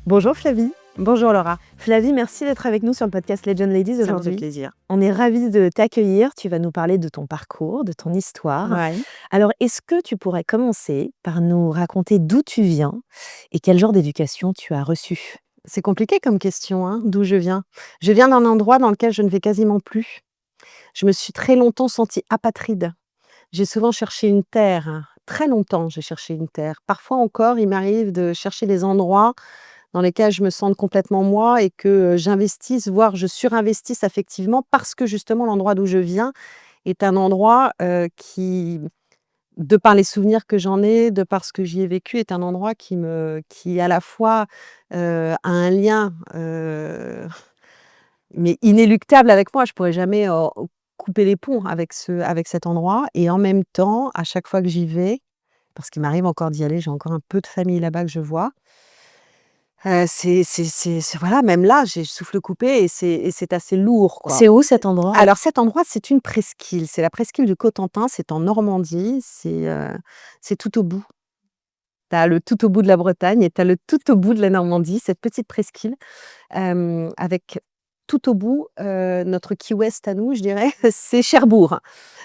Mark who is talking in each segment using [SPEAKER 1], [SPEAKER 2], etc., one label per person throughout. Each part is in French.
[SPEAKER 1] Bonjour Flavie.
[SPEAKER 2] Bonjour Laura,
[SPEAKER 1] Flavie, merci d'être avec nous sur le podcast Legend Ladies
[SPEAKER 2] ça me fait
[SPEAKER 1] aujourd'hui.
[SPEAKER 2] plaisir.
[SPEAKER 1] On est ravis de t'accueillir. Tu vas nous parler de ton parcours, de ton histoire.
[SPEAKER 2] Ouais.
[SPEAKER 1] Alors, est-ce que tu pourrais commencer par nous raconter d'où tu viens et quel genre d'éducation tu as reçu?
[SPEAKER 2] C'est compliqué comme question, hein, d'où je viens. Je viens d'un endroit dans lequel je ne vais quasiment plus. Je me suis très longtemps sentie apatride. J'ai souvent cherché une terre, hein. Très longtemps, j'ai cherché une terre. Parfois encore, il m'arrive de chercher des endroits dans lesquels je me sente complètement moi et que j'investisse, voire je surinvestisse affectivement parce que justement l'endroit d'où je viens est un endroit qui, de par les souvenirs que j'en ai, de par ce que j'y ai vécu, est un endroit qui à la fois a un lien mais inéluctable avec moi. Je pourrais jamais couper les ponts avec cet endroit. Et en même temps, à chaque fois que j'y vais, parce qu'il m'arrive encore d'y aller, j'ai encore un peu de famille là-bas que je vois. Voilà, même là, j'ai le souffle coupé et c'est assez lourd, quoi.
[SPEAKER 1] C'est où cet endroit?
[SPEAKER 2] Alors cet endroit, c'est une presqu'île, c'est la presqu'île du Cotentin, c'est en Normandie, c'est tout au bout. Tu as le tout au bout de la Bretagne et tu as le tout au bout de la Normandie, cette petite presqu'île, avec tout au bout, notre Key West à nous, je dirais, c'est Cherbourg.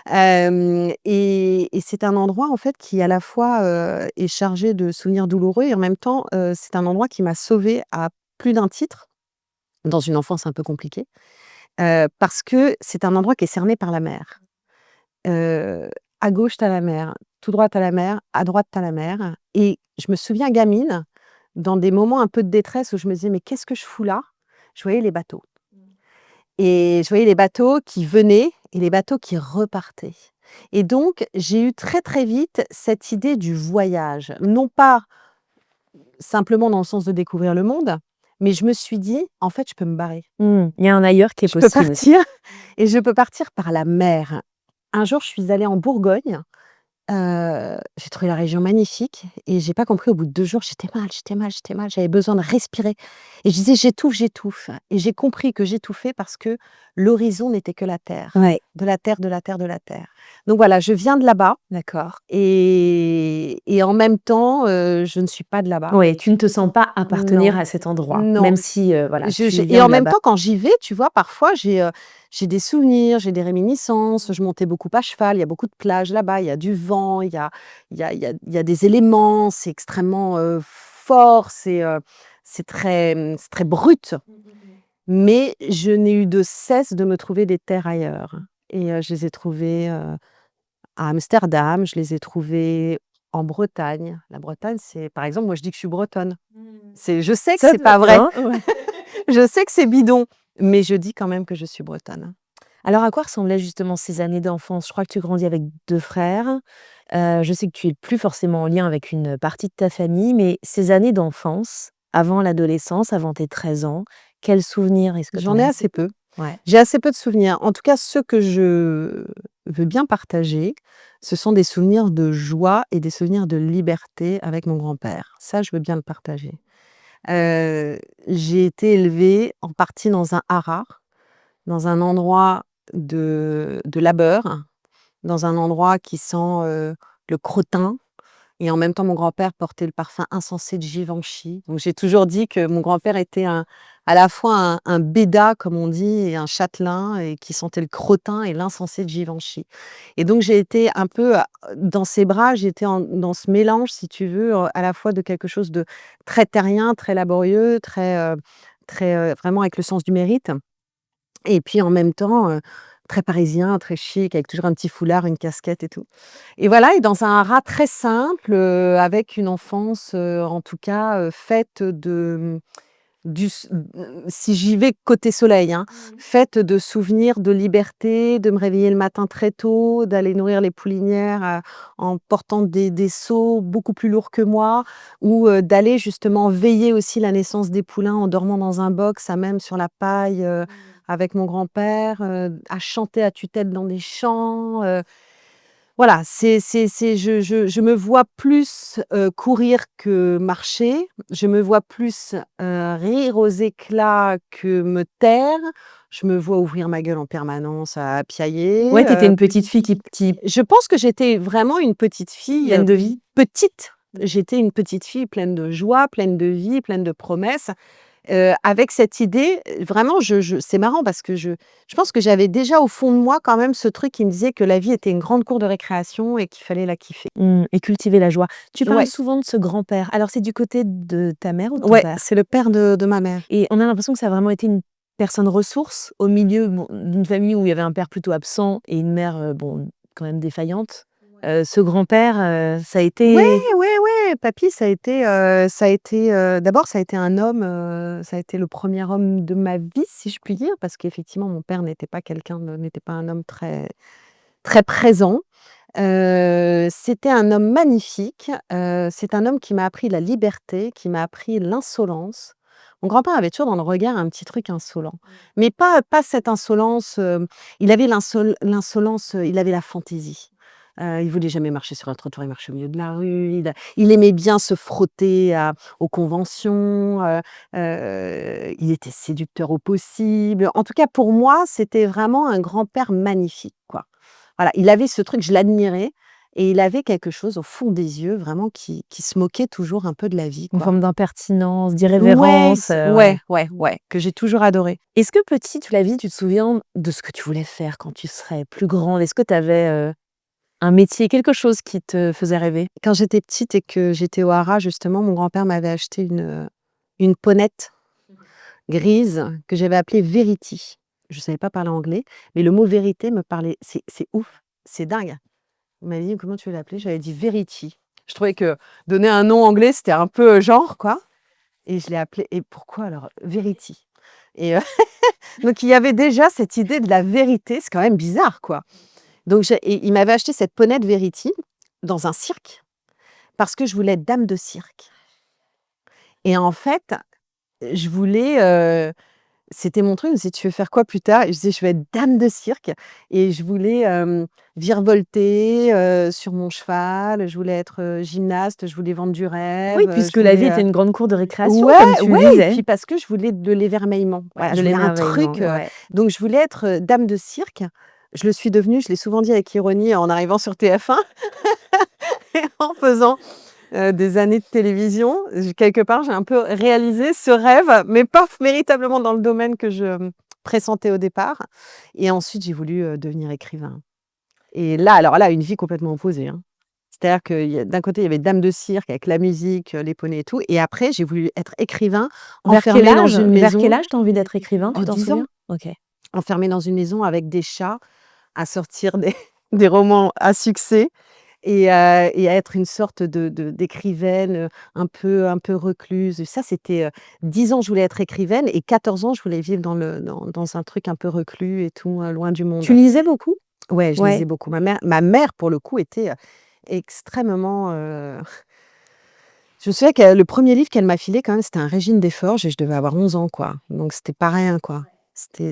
[SPEAKER 2] Et c'est un endroit, en fait, qui à la fois, est chargé de souvenirs douloureux et en même temps, c'est un endroit qui m'a sauvée à plus d'un titre, dans une enfance un peu compliquée, parce que c'est un endroit qui est cerné par la mer. Heu, à gauche, tu as la mer, tout droit, tu as la mer, à droite, tu as la mer et je me souviens gamine, dans des moments un peu de détresse où je me disais: «Mais qu'est-ce que je fous là?» Je voyais les bateaux et je voyais les bateaux qui venaient et les bateaux qui repartaient et donc j'ai eu très, très vite cette idée du voyage. Non pas simplement dans le sens de découvrir le monde, mais je me suis dit: «En fait, je peux me barrer.
[SPEAKER 1] Il y a un ailleurs qui est
[SPEAKER 2] Je peux
[SPEAKER 1] possible.
[SPEAKER 2] partir et je peux partir par la mer». Un jour, je suis allée en Bourgogne. J'ai trouvé la région magnifique et j'ai pas compris au bout de 2 jours, j'étais mal, j'étais mal, j'étais mal, j'avais besoin de respirer et je disais: «J'étouffe, j'étouffe» et j'ai compris que j'étouffais parce que l'horizon n'était que la terre,
[SPEAKER 1] Ouais,
[SPEAKER 2] de la terre, de la terre, de la terre. Donc voilà, je viens de là-bas
[SPEAKER 1] d'accord.
[SPEAKER 2] et en même temps, je ne suis pas de là-bas.
[SPEAKER 1] Oui, tu ne te sens pas appartenir
[SPEAKER 2] Non,
[SPEAKER 1] à cet endroit,
[SPEAKER 2] non.
[SPEAKER 1] même si, voilà,
[SPEAKER 2] Je
[SPEAKER 1] tu
[SPEAKER 2] j'ai et
[SPEAKER 1] viens
[SPEAKER 2] en
[SPEAKER 1] de
[SPEAKER 2] même
[SPEAKER 1] là-bas.
[SPEAKER 2] temps, quand j'y vais, tu vois, parfois j'ai des souvenirs, j'ai des réminiscences. Je montais beaucoup à cheval, il y a beaucoup de plages là-bas, il y a du vent, il y a des éléments, c'est extrêmement, fort, c'est très brut. Mais je n'ai eu de cesse de me trouver des terres ailleurs et je les ai trouvées, à Amsterdam, je les ai trouvées en Bretagne. La Bretagne, c'est par exemple, moi je dis que je suis bretonne. Je sais que
[SPEAKER 1] Ça
[SPEAKER 2] c'est
[SPEAKER 1] te va
[SPEAKER 2] pas vrai.
[SPEAKER 1] bien, ouais.
[SPEAKER 2] Je sais que c'est bidon, mais je dis quand même que je suis bretonne.
[SPEAKER 1] Alors à quoi ressemblaient justement ces années d'enfance? Je crois que tu grandis avec 2 frères. Je sais que tu es plus forcément en lien avec une partie de ta famille, mais ces années d'enfance, avant l'adolescence, avant tes 13 ans, quels souvenirs est-ce que tu en
[SPEAKER 2] J'en ai
[SPEAKER 1] as?
[SPEAKER 2] assez peu.
[SPEAKER 1] Ouais.
[SPEAKER 2] J'ai assez peu de souvenirs. En tout cas, ceux que je veux bien partager, ce sont des souvenirs de joie et des souvenirs de liberté avec mon grand-père. Ça, je veux bien le partager. Heu, j'ai été élevée en partie dans un haras, dans un endroit de labeur, dans un endroit qui sent, le crottin. Et en même temps, mon grand-père portait le parfum insensé de Givenchy. Donc j'ai toujours dit que mon grand-père était à la fois un béda, comme on dit, et un châtelain et qui sentait le crottin et l'insensé de Givenchy. Et donc j'ai été un peu, dans ses bras, j'étais dans ce mélange, si tu veux, à la fois de quelque chose de très terrien, très laborieux, vraiment avec le sens du mérite et puis en même temps, très parisien, très chic, avec toujours un petit foulard, une casquette et tout. Et voilà et dans un haras très simple, avec une enfance, en tout cas, faite de, si j'y vais côté soleil, hein, faite de souvenirs de liberté, de me réveiller le matin très tôt, d'aller nourrir les poulinières, en portant des seaux beaucoup plus lourds que moi ou, d'aller justement veiller aussi la naissance des poulains en dormant dans un box à même sur la paille, avec mon grand-père, à chanter à tue-tête dans des champs, voilà, je me vois plus, courir que marcher. Je me vois plus, rire aux éclats que me taire. Je me vois ouvrir ma gueule en permanence à piailler,
[SPEAKER 1] Ouais, tu étais une petite fille qui
[SPEAKER 2] je pense que j'étais vraiment une petite fille,
[SPEAKER 1] pleine de vie?
[SPEAKER 2] petite J'étais une petite fille pleine de joie, pleine de vie, pleine de promesses, avec cette idée, vraiment je c'est marrant parce que je pense que j'avais déjà au fond de moi quand même ce truc qui me disait que la vie était une grande cour de récréation et qu'il fallait la kiffer.
[SPEAKER 1] Et cultiver la joie. Tu parles
[SPEAKER 2] Ouais,
[SPEAKER 1] souvent de ce grand-père. Alors c'est du côté de ta mère ou de ton
[SPEAKER 2] ouais,
[SPEAKER 1] père?
[SPEAKER 2] c'est le père de ma mère.
[SPEAKER 1] Et on a l'impression que ça a vraiment été une personne ressource au milieu, bon, d'une famille où il y avait un père plutôt absent et une mère, bon, quand même défaillante. Ce grand-père, ça a
[SPEAKER 2] Ouais,
[SPEAKER 1] été
[SPEAKER 2] ouais, papy d'abord ça a été un homme, ça a été le premier homme de ma vie si je puis dire, parce qu'effectivement mon père n'était pas un homme très très présent. C'était un homme magnifique, c'est un homme qui m'a appris la liberté, qui m'a appris l'insolence. Mon grand-père avait toujours dans le regard un petit truc insolent, mais pas cette insolence, il avait l'insolence, il avait la fantaisie. Il voulait jamais marcher sur un trottoir, il marchait au milieu de la rue, il aimait bien se frotter aux conventions, il était séducteur au possible. En tout cas pour moi, c'était vraiment un grand-père magnifique, quoi. Voilà, il avait ce truc, je l'admirais et il avait quelque chose au fond des yeux vraiment qui se moquait toujours un peu de la vie,
[SPEAKER 1] une
[SPEAKER 2] quoi.
[SPEAKER 1] forme d'impertinence,
[SPEAKER 2] Ouais,
[SPEAKER 1] d'irrévérence, ouais.
[SPEAKER 2] ouais, que j'ai toujours adoré.
[SPEAKER 1] Est-ce que petite, la vie, tu te souviens de ce que tu voulais faire quand tu serais plus grande? Est-ce que tu avais, un métier, quelque chose qui te faisait rêver?
[SPEAKER 2] Quand j'étais petite et que j'étais au haras justement, mon grand-père m'avait acheté une ponette grise que j'avais appelée Verity. Je savais pas parler anglais, mais le mot vérité me parlait c'est ouf, c'est dingue. Il m'avait dit: «Comment tu veux l'appeler?» J'avais dit: «Verity». Je trouvais que donner un nom anglais, c'était un peu, genre, quoi. Et je l'ai appelé et pourquoi alors? Verity et donc il y avait déjà cette idée de la vérité, c'est quand même bizarre, quoi. Donc il m'avait acheté cette ponette Verity dans un cirque parce que je voulais être dame de cirque et en fait, je voulais, c'était mon truc, il me disait: «Tu veux faire quoi plus tard?» et je disais: «Je veux être dame de cirque» et je voulais, virevolter, sur mon cheval, je voulais être, gymnaste, je voulais vendre du
[SPEAKER 1] Oui,
[SPEAKER 2] rêve,
[SPEAKER 1] puisque
[SPEAKER 2] je
[SPEAKER 1] la vie
[SPEAKER 2] voulais,
[SPEAKER 1] était une grande cour de récréation,
[SPEAKER 2] ouais,
[SPEAKER 1] comme tu le
[SPEAKER 2] ouais et
[SPEAKER 1] disais.
[SPEAKER 2] puis parce que je voulais de l'émerveillement. Voilà,
[SPEAKER 1] De
[SPEAKER 2] je voulais un
[SPEAKER 1] l'émerveillement,
[SPEAKER 2] truc,
[SPEAKER 1] ouais.
[SPEAKER 2] donc je voulais être, dame de cirque. Je le suis devenue, je l'ai souvent dit avec ironie en arrivant sur TF1 et en faisant, des années de télévision. Quelque part, j'ai un peu réalisé ce rêve, mais pas véritablement dans le domaine que je, pressentais au départ et ensuite j'ai voulu, devenir écrivain et là, alors là, une vie complètement opposée, hein. C'est-à-dire que d'un côté, il y avait dame de cirque avec la musique, les poneys et tout et après j'ai voulu être écrivain,
[SPEAKER 1] Vers quel
[SPEAKER 2] enfermée dans
[SPEAKER 1] âge
[SPEAKER 2] une
[SPEAKER 1] vers quel
[SPEAKER 2] maison.
[SPEAKER 1] âge tu as envie d'être écrivain, tu
[SPEAKER 2] Oh
[SPEAKER 1] t'en
[SPEAKER 2] 10 ans,
[SPEAKER 1] souviens? OK.
[SPEAKER 2] enfermée dans une maison avec des chats, à sortir des des romans à succès et à être une sorte d'écrivaine, un peu recluse. Ça, c'était, 10 ans, je voulais être écrivaine et 14 ans, je voulais vivre dans un truc un peu reclus et tout, loin du
[SPEAKER 1] Tu
[SPEAKER 2] monde.
[SPEAKER 1] lisais beaucoup?
[SPEAKER 2] Ouais, je
[SPEAKER 1] Ouais.
[SPEAKER 2] lisais beaucoup. Ma mère, pour le coup, était, extrêmement, je me souviens que le premier livre qu'elle m'a filé quand même, c'était un Régine Desforges et je devais avoir 11 ans, quoi. Donc c'était pas rien, quoi. C'était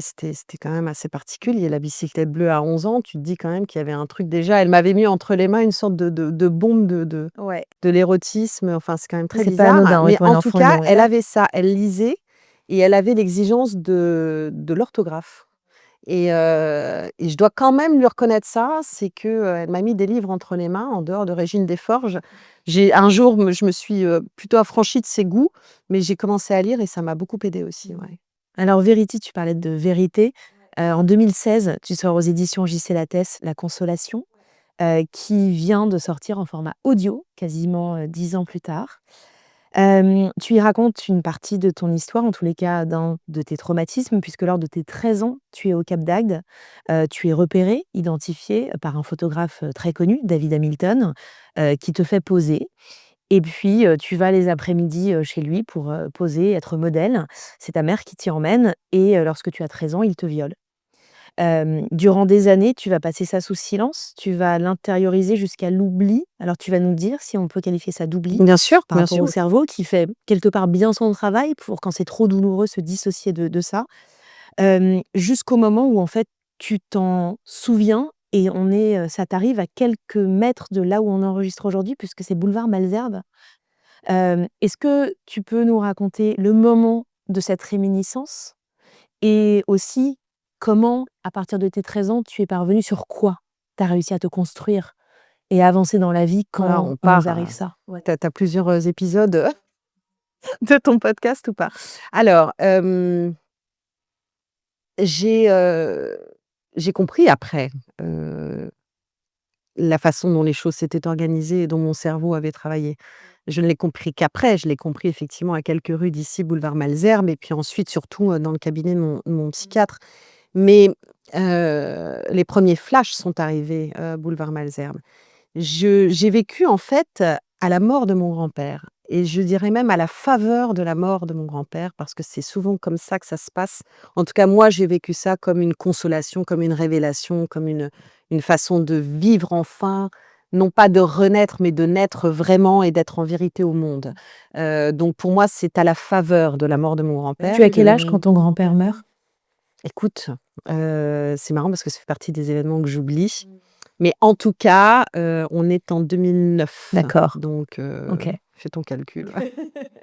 [SPEAKER 2] quand même assez particulier. La bicyclette bleue à 11 ans, tu te dis quand même qu'il y avait un truc déjà elle m'avait mis entre les mains une sorte de bombe
[SPEAKER 1] Ouais.
[SPEAKER 2] de l'érotisme, enfin, c'est quand même très
[SPEAKER 1] C'est pas
[SPEAKER 2] bizarre.
[SPEAKER 1] anodin, oui,
[SPEAKER 2] Mais
[SPEAKER 1] pour un
[SPEAKER 2] en tout
[SPEAKER 1] enfant
[SPEAKER 2] cas,
[SPEAKER 1] énorme.
[SPEAKER 2] elle avait ça, elle lisait et elle avait l'exigence de l'orthographe. Et je dois quand même lui reconnaître ça, c'est que, elle m'a mis des livres entre les mains, en dehors de Régine Desforges. J'ai un jour, je me suis, plutôt affranchie de ses goûts, mais j'ai commencé à lire et ça m'a beaucoup aidée aussi, ouais.
[SPEAKER 1] Alors Verity, tu parlais de vérité. En 2016, tu sors aux éditions JC Lattès La Consolation, qui vient de sortir en format audio, quasiment, 10 ans plus tard. Tu y racontes une partie de ton histoire, en tous les cas d'un de tes traumatismes, puisque lors de tes 13 ans, tu es au Cap d'Agde, tu es repéré, identifié par un photographe, très connu, David Hamilton, qui te fait poser et puis, tu vas les après-midi, chez lui pour, poser, être modèle. C'est ta mère qui t'y emmène et lorsque tu as 13 ans, il te viole. Durant des années, tu vas passer ça sous silence, tu vas l'intérioriser jusqu'à l'oubli. Alors tu vas nous dire si on peut qualifier ça d'oubli
[SPEAKER 2] Bien sûr,
[SPEAKER 1] par
[SPEAKER 2] bien
[SPEAKER 1] rapport
[SPEAKER 2] sûr.
[SPEAKER 1] au cerveau qui fait quelque part bien son travail pour quand c'est trop douloureux se dissocier de ça. Jusqu'au moment où en fait tu t'en souviens et ça t'arrive à quelques mètres de là où on enregistre aujourd'hui puisque c'est boulevard Malesherbes. Est-ce que tu peux nous raconter le moment de cette réminiscence? Et aussi, comment, à partir de tes 13 ans, tu es parvenue sur quoi tu as réussi à te construire et avancer dans la vie
[SPEAKER 2] Voilà,
[SPEAKER 1] quand
[SPEAKER 2] on
[SPEAKER 1] il nous
[SPEAKER 2] part,
[SPEAKER 1] arrive ça. Ouais.
[SPEAKER 2] tu as plusieurs, épisodes, de ton podcast ou pas? Alors, j'ai, heu, j'ai compris après, heu, la façon dont les choses s'étaient organisées et dont mon cerveau avait travaillé. Je ne l'ai compris qu'après, je l'ai compris effectivement à quelques rues d'ici, boulevard Malesherbes et puis ensuite surtout, dans le cabinet de mon psychiatre. Mais, les premiers flashs sont arrivés, boulevard Malesherbes. J'ai vécu en fait, à la mort de mon grand-père et je dirais même à la faveur de la mort de mon grand-père parce que c'est souvent comme ça que ça se passe. En tout cas, moi, j'ai vécu ça comme une consolation, comme une révélation, comme une façon de vivre enfin, non pas de renaître, mais de naître vraiment et d'être en vérité au monde. Donc pour moi, c'est à la faveur de la mort de mon grand-père
[SPEAKER 1] Tu as
[SPEAKER 2] que
[SPEAKER 1] quel âge quand ton grand-père meurt?
[SPEAKER 2] écoute, c'est marrant parce que ça fait partie des événements que j'oublie. Mais en tout cas, on est en 2009,
[SPEAKER 1] D'accord.
[SPEAKER 2] donc
[SPEAKER 1] OK.
[SPEAKER 2] fais ton calcul.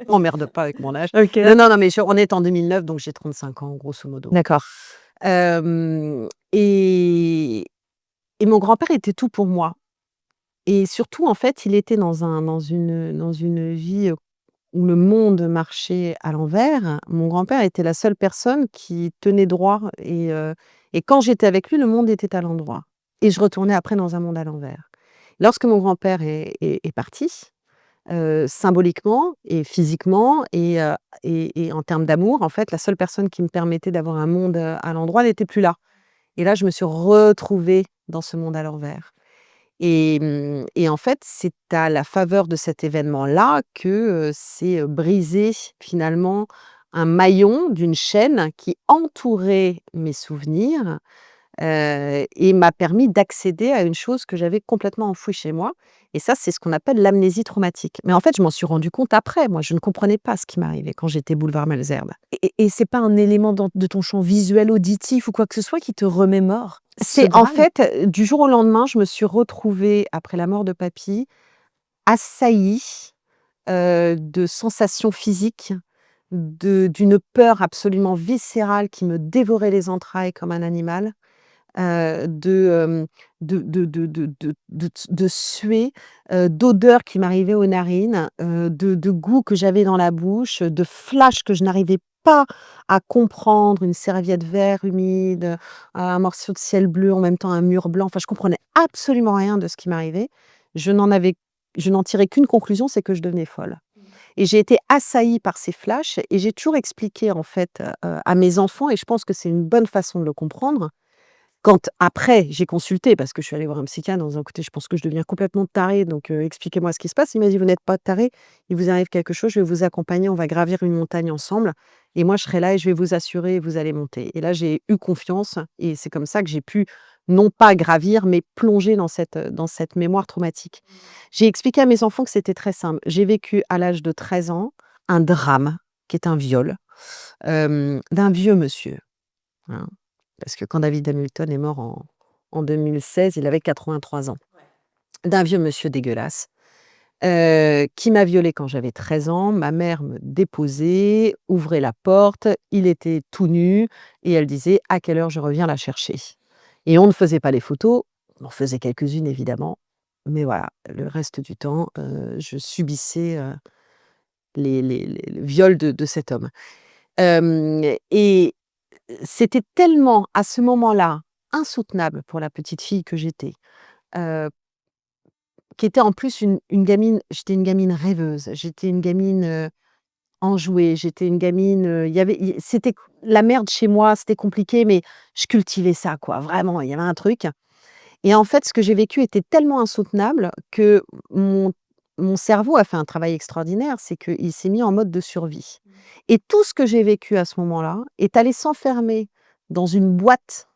[SPEAKER 2] M'emmerde pas avec mon âge.
[SPEAKER 1] OK.
[SPEAKER 2] Non, non, non, mais on est en 2009, donc j'ai 35 ans, grosso modo.
[SPEAKER 1] D'accord.
[SPEAKER 2] Hem et mon grand-père était tout pour moi et surtout, en fait, il était dans une vie, où le monde marchait à l'envers. Mon grand-père était la seule personne qui tenait droit et quand j'étais avec lui, le monde était à l'endroit et je retournais après dans un monde à l'envers. Lorsque mon grand-père est parti, symboliquement et physiquement et en termes d'amour, en fait, la seule personne qui me permettait d'avoir un monde, à l'endroit n'était plus là et là, je me suis retrouvée dans ce monde à l'envers et en fait, c'est à la faveur de cet événement-là que, s'est, brisé finalement un maillon d'une chaîne qui entourait mes souvenirs, et m'a permis d'accéder à une chose que j'avais complètement enfouie chez moi et ça, c'est ce qu'on appelle l'amnésie traumatique. Mais en fait, je m'en suis rendu compte après. Moi, je ne comprenais pas ce qui m'arrivait quand j'étais boulevard Malesherbes.
[SPEAKER 1] Et c'est pas un élément de ton champ visuel, auditif ou quoi que ce soit qui te remémore ce
[SPEAKER 2] C'est en
[SPEAKER 1] drame?
[SPEAKER 2] fait, du jour au lendemain, je me suis retrouvée après la mort de papy, assaillie, de sensations physiques, d'une peur absolument viscérale qui me dévorait les entrailles comme un animal. De suée, d'odeurs qui m'arrivaient aux narines, de goût que j'avais dans la bouche, de flashs que je n'arrivais pas à comprendre, une serviette vert humide, un morceau de ciel bleu, en même temps un mur blanc. Enfin, je comprenais absolument rien de ce qui m'arrivait. Je n'en avais je n'en tirais qu'une conclusion, c'est que je devenais folle et j'ai été assaillie par ces flashs et j'ai toujours expliqué en fait, à mes enfants et je pense que c'est une bonne façon de le comprendre, quand après j'ai consulté, parce que je suis allée voir un psychiatre en disant: «Écoutez, je pense que je deviens complètement tarée, donc expliquez-moi ce qui se passe». Il m'a dit: «Vous n'êtes pas tarée, il vous arrive quelque chose, je vais vous accompagner, on va gravir une montagne ensemble et moi je serai là et je vais vous assurer, vous allez monter». Et là, j'ai eu confiance et c'est comme ça que j'ai pu, non pas gravir, mais plonger dans cette mémoire traumatique. J'ai expliqué à mes enfants que c'était très simple. J'ai vécu à l'âge de 13 ans un drame qui est un viol, d'un vieux monsieur, hein. Parce que quand David Hamilton est mort en 2016, il avait 83 ans. D'un vieux monsieur dégueulasse, qui m'a violée quand j'avais 13 ans. Ma mère me déposait, ouvrait la porte, il était tout nu et elle disait: «À quelle heure je reviens la chercher?» Et on ne faisait pas les photos, on en faisait quelques-unes évidemment, mais voilà, le reste du temps, je subissais, le viol de cet homme. Et c'était tellement, à ce moment-là, insoutenable pour la petite fille que j'étais, heu, qui était en plus une gamine. J'étais une gamine rêveuse, j'étais une gamine, enjouée, j'étais une gamine, il y avait i c'était la merde chez moi, c'était compliqué, mais je cultivais ça quoi, vraiment, il y avait un truc et en fait, ce que j'ai vécu était tellement insoutenable que mon mon cerveau a fait un travail extraordinaire, c'est qu'il s'est mis en mode de survie et tout ce que j'ai vécu à ce moment-là est allé s'enfermer dans une boîte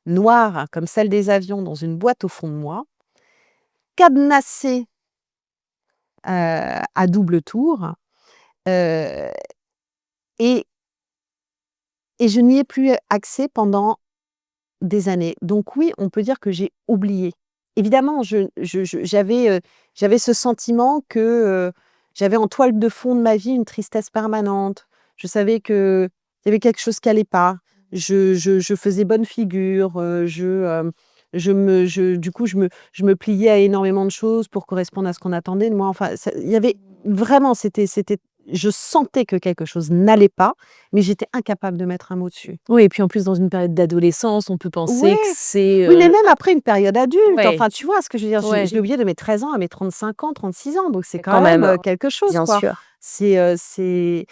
[SPEAKER 2] noire comme celle des avions, dans une boîte au fond de moi, cadenassée, à double tour, heu et je n'y ai plus accès pendant des années. Donc oui, on peut dire que j'ai oublié. Évidemment, j'avais ce sentiment que, j'avais en toile de fond de ma vie une tristesse permanente. Je savais qu'il y avait quelque chose qui allait pas. Je faisais bonne figure, Du coup, je me pliais à énormément de choses pour correspondre à ce qu'on attendait de moi. Enfin, il y avait vraiment, je sentais que quelque chose n'allait pas, mais j'étais incapable de mettre un mot dessus.
[SPEAKER 1] Oui et puis en plus dans une période d'adolescence, on peut penser que
[SPEAKER 2] Ouais,
[SPEAKER 1] c'est,
[SPEAKER 2] oui, mais même après une période adulte,
[SPEAKER 1] ouais,
[SPEAKER 2] enfin, tu vois ce que je veux dire? Je
[SPEAKER 1] ouais,
[SPEAKER 2] l'ai oublié de mes 13 ans à mes 35 ans, 36 ans, donc c'est quand
[SPEAKER 1] quand
[SPEAKER 2] même,
[SPEAKER 1] même,
[SPEAKER 2] quelque chose,
[SPEAKER 1] bien
[SPEAKER 2] quoi.
[SPEAKER 1] sûr.
[SPEAKER 2] C'est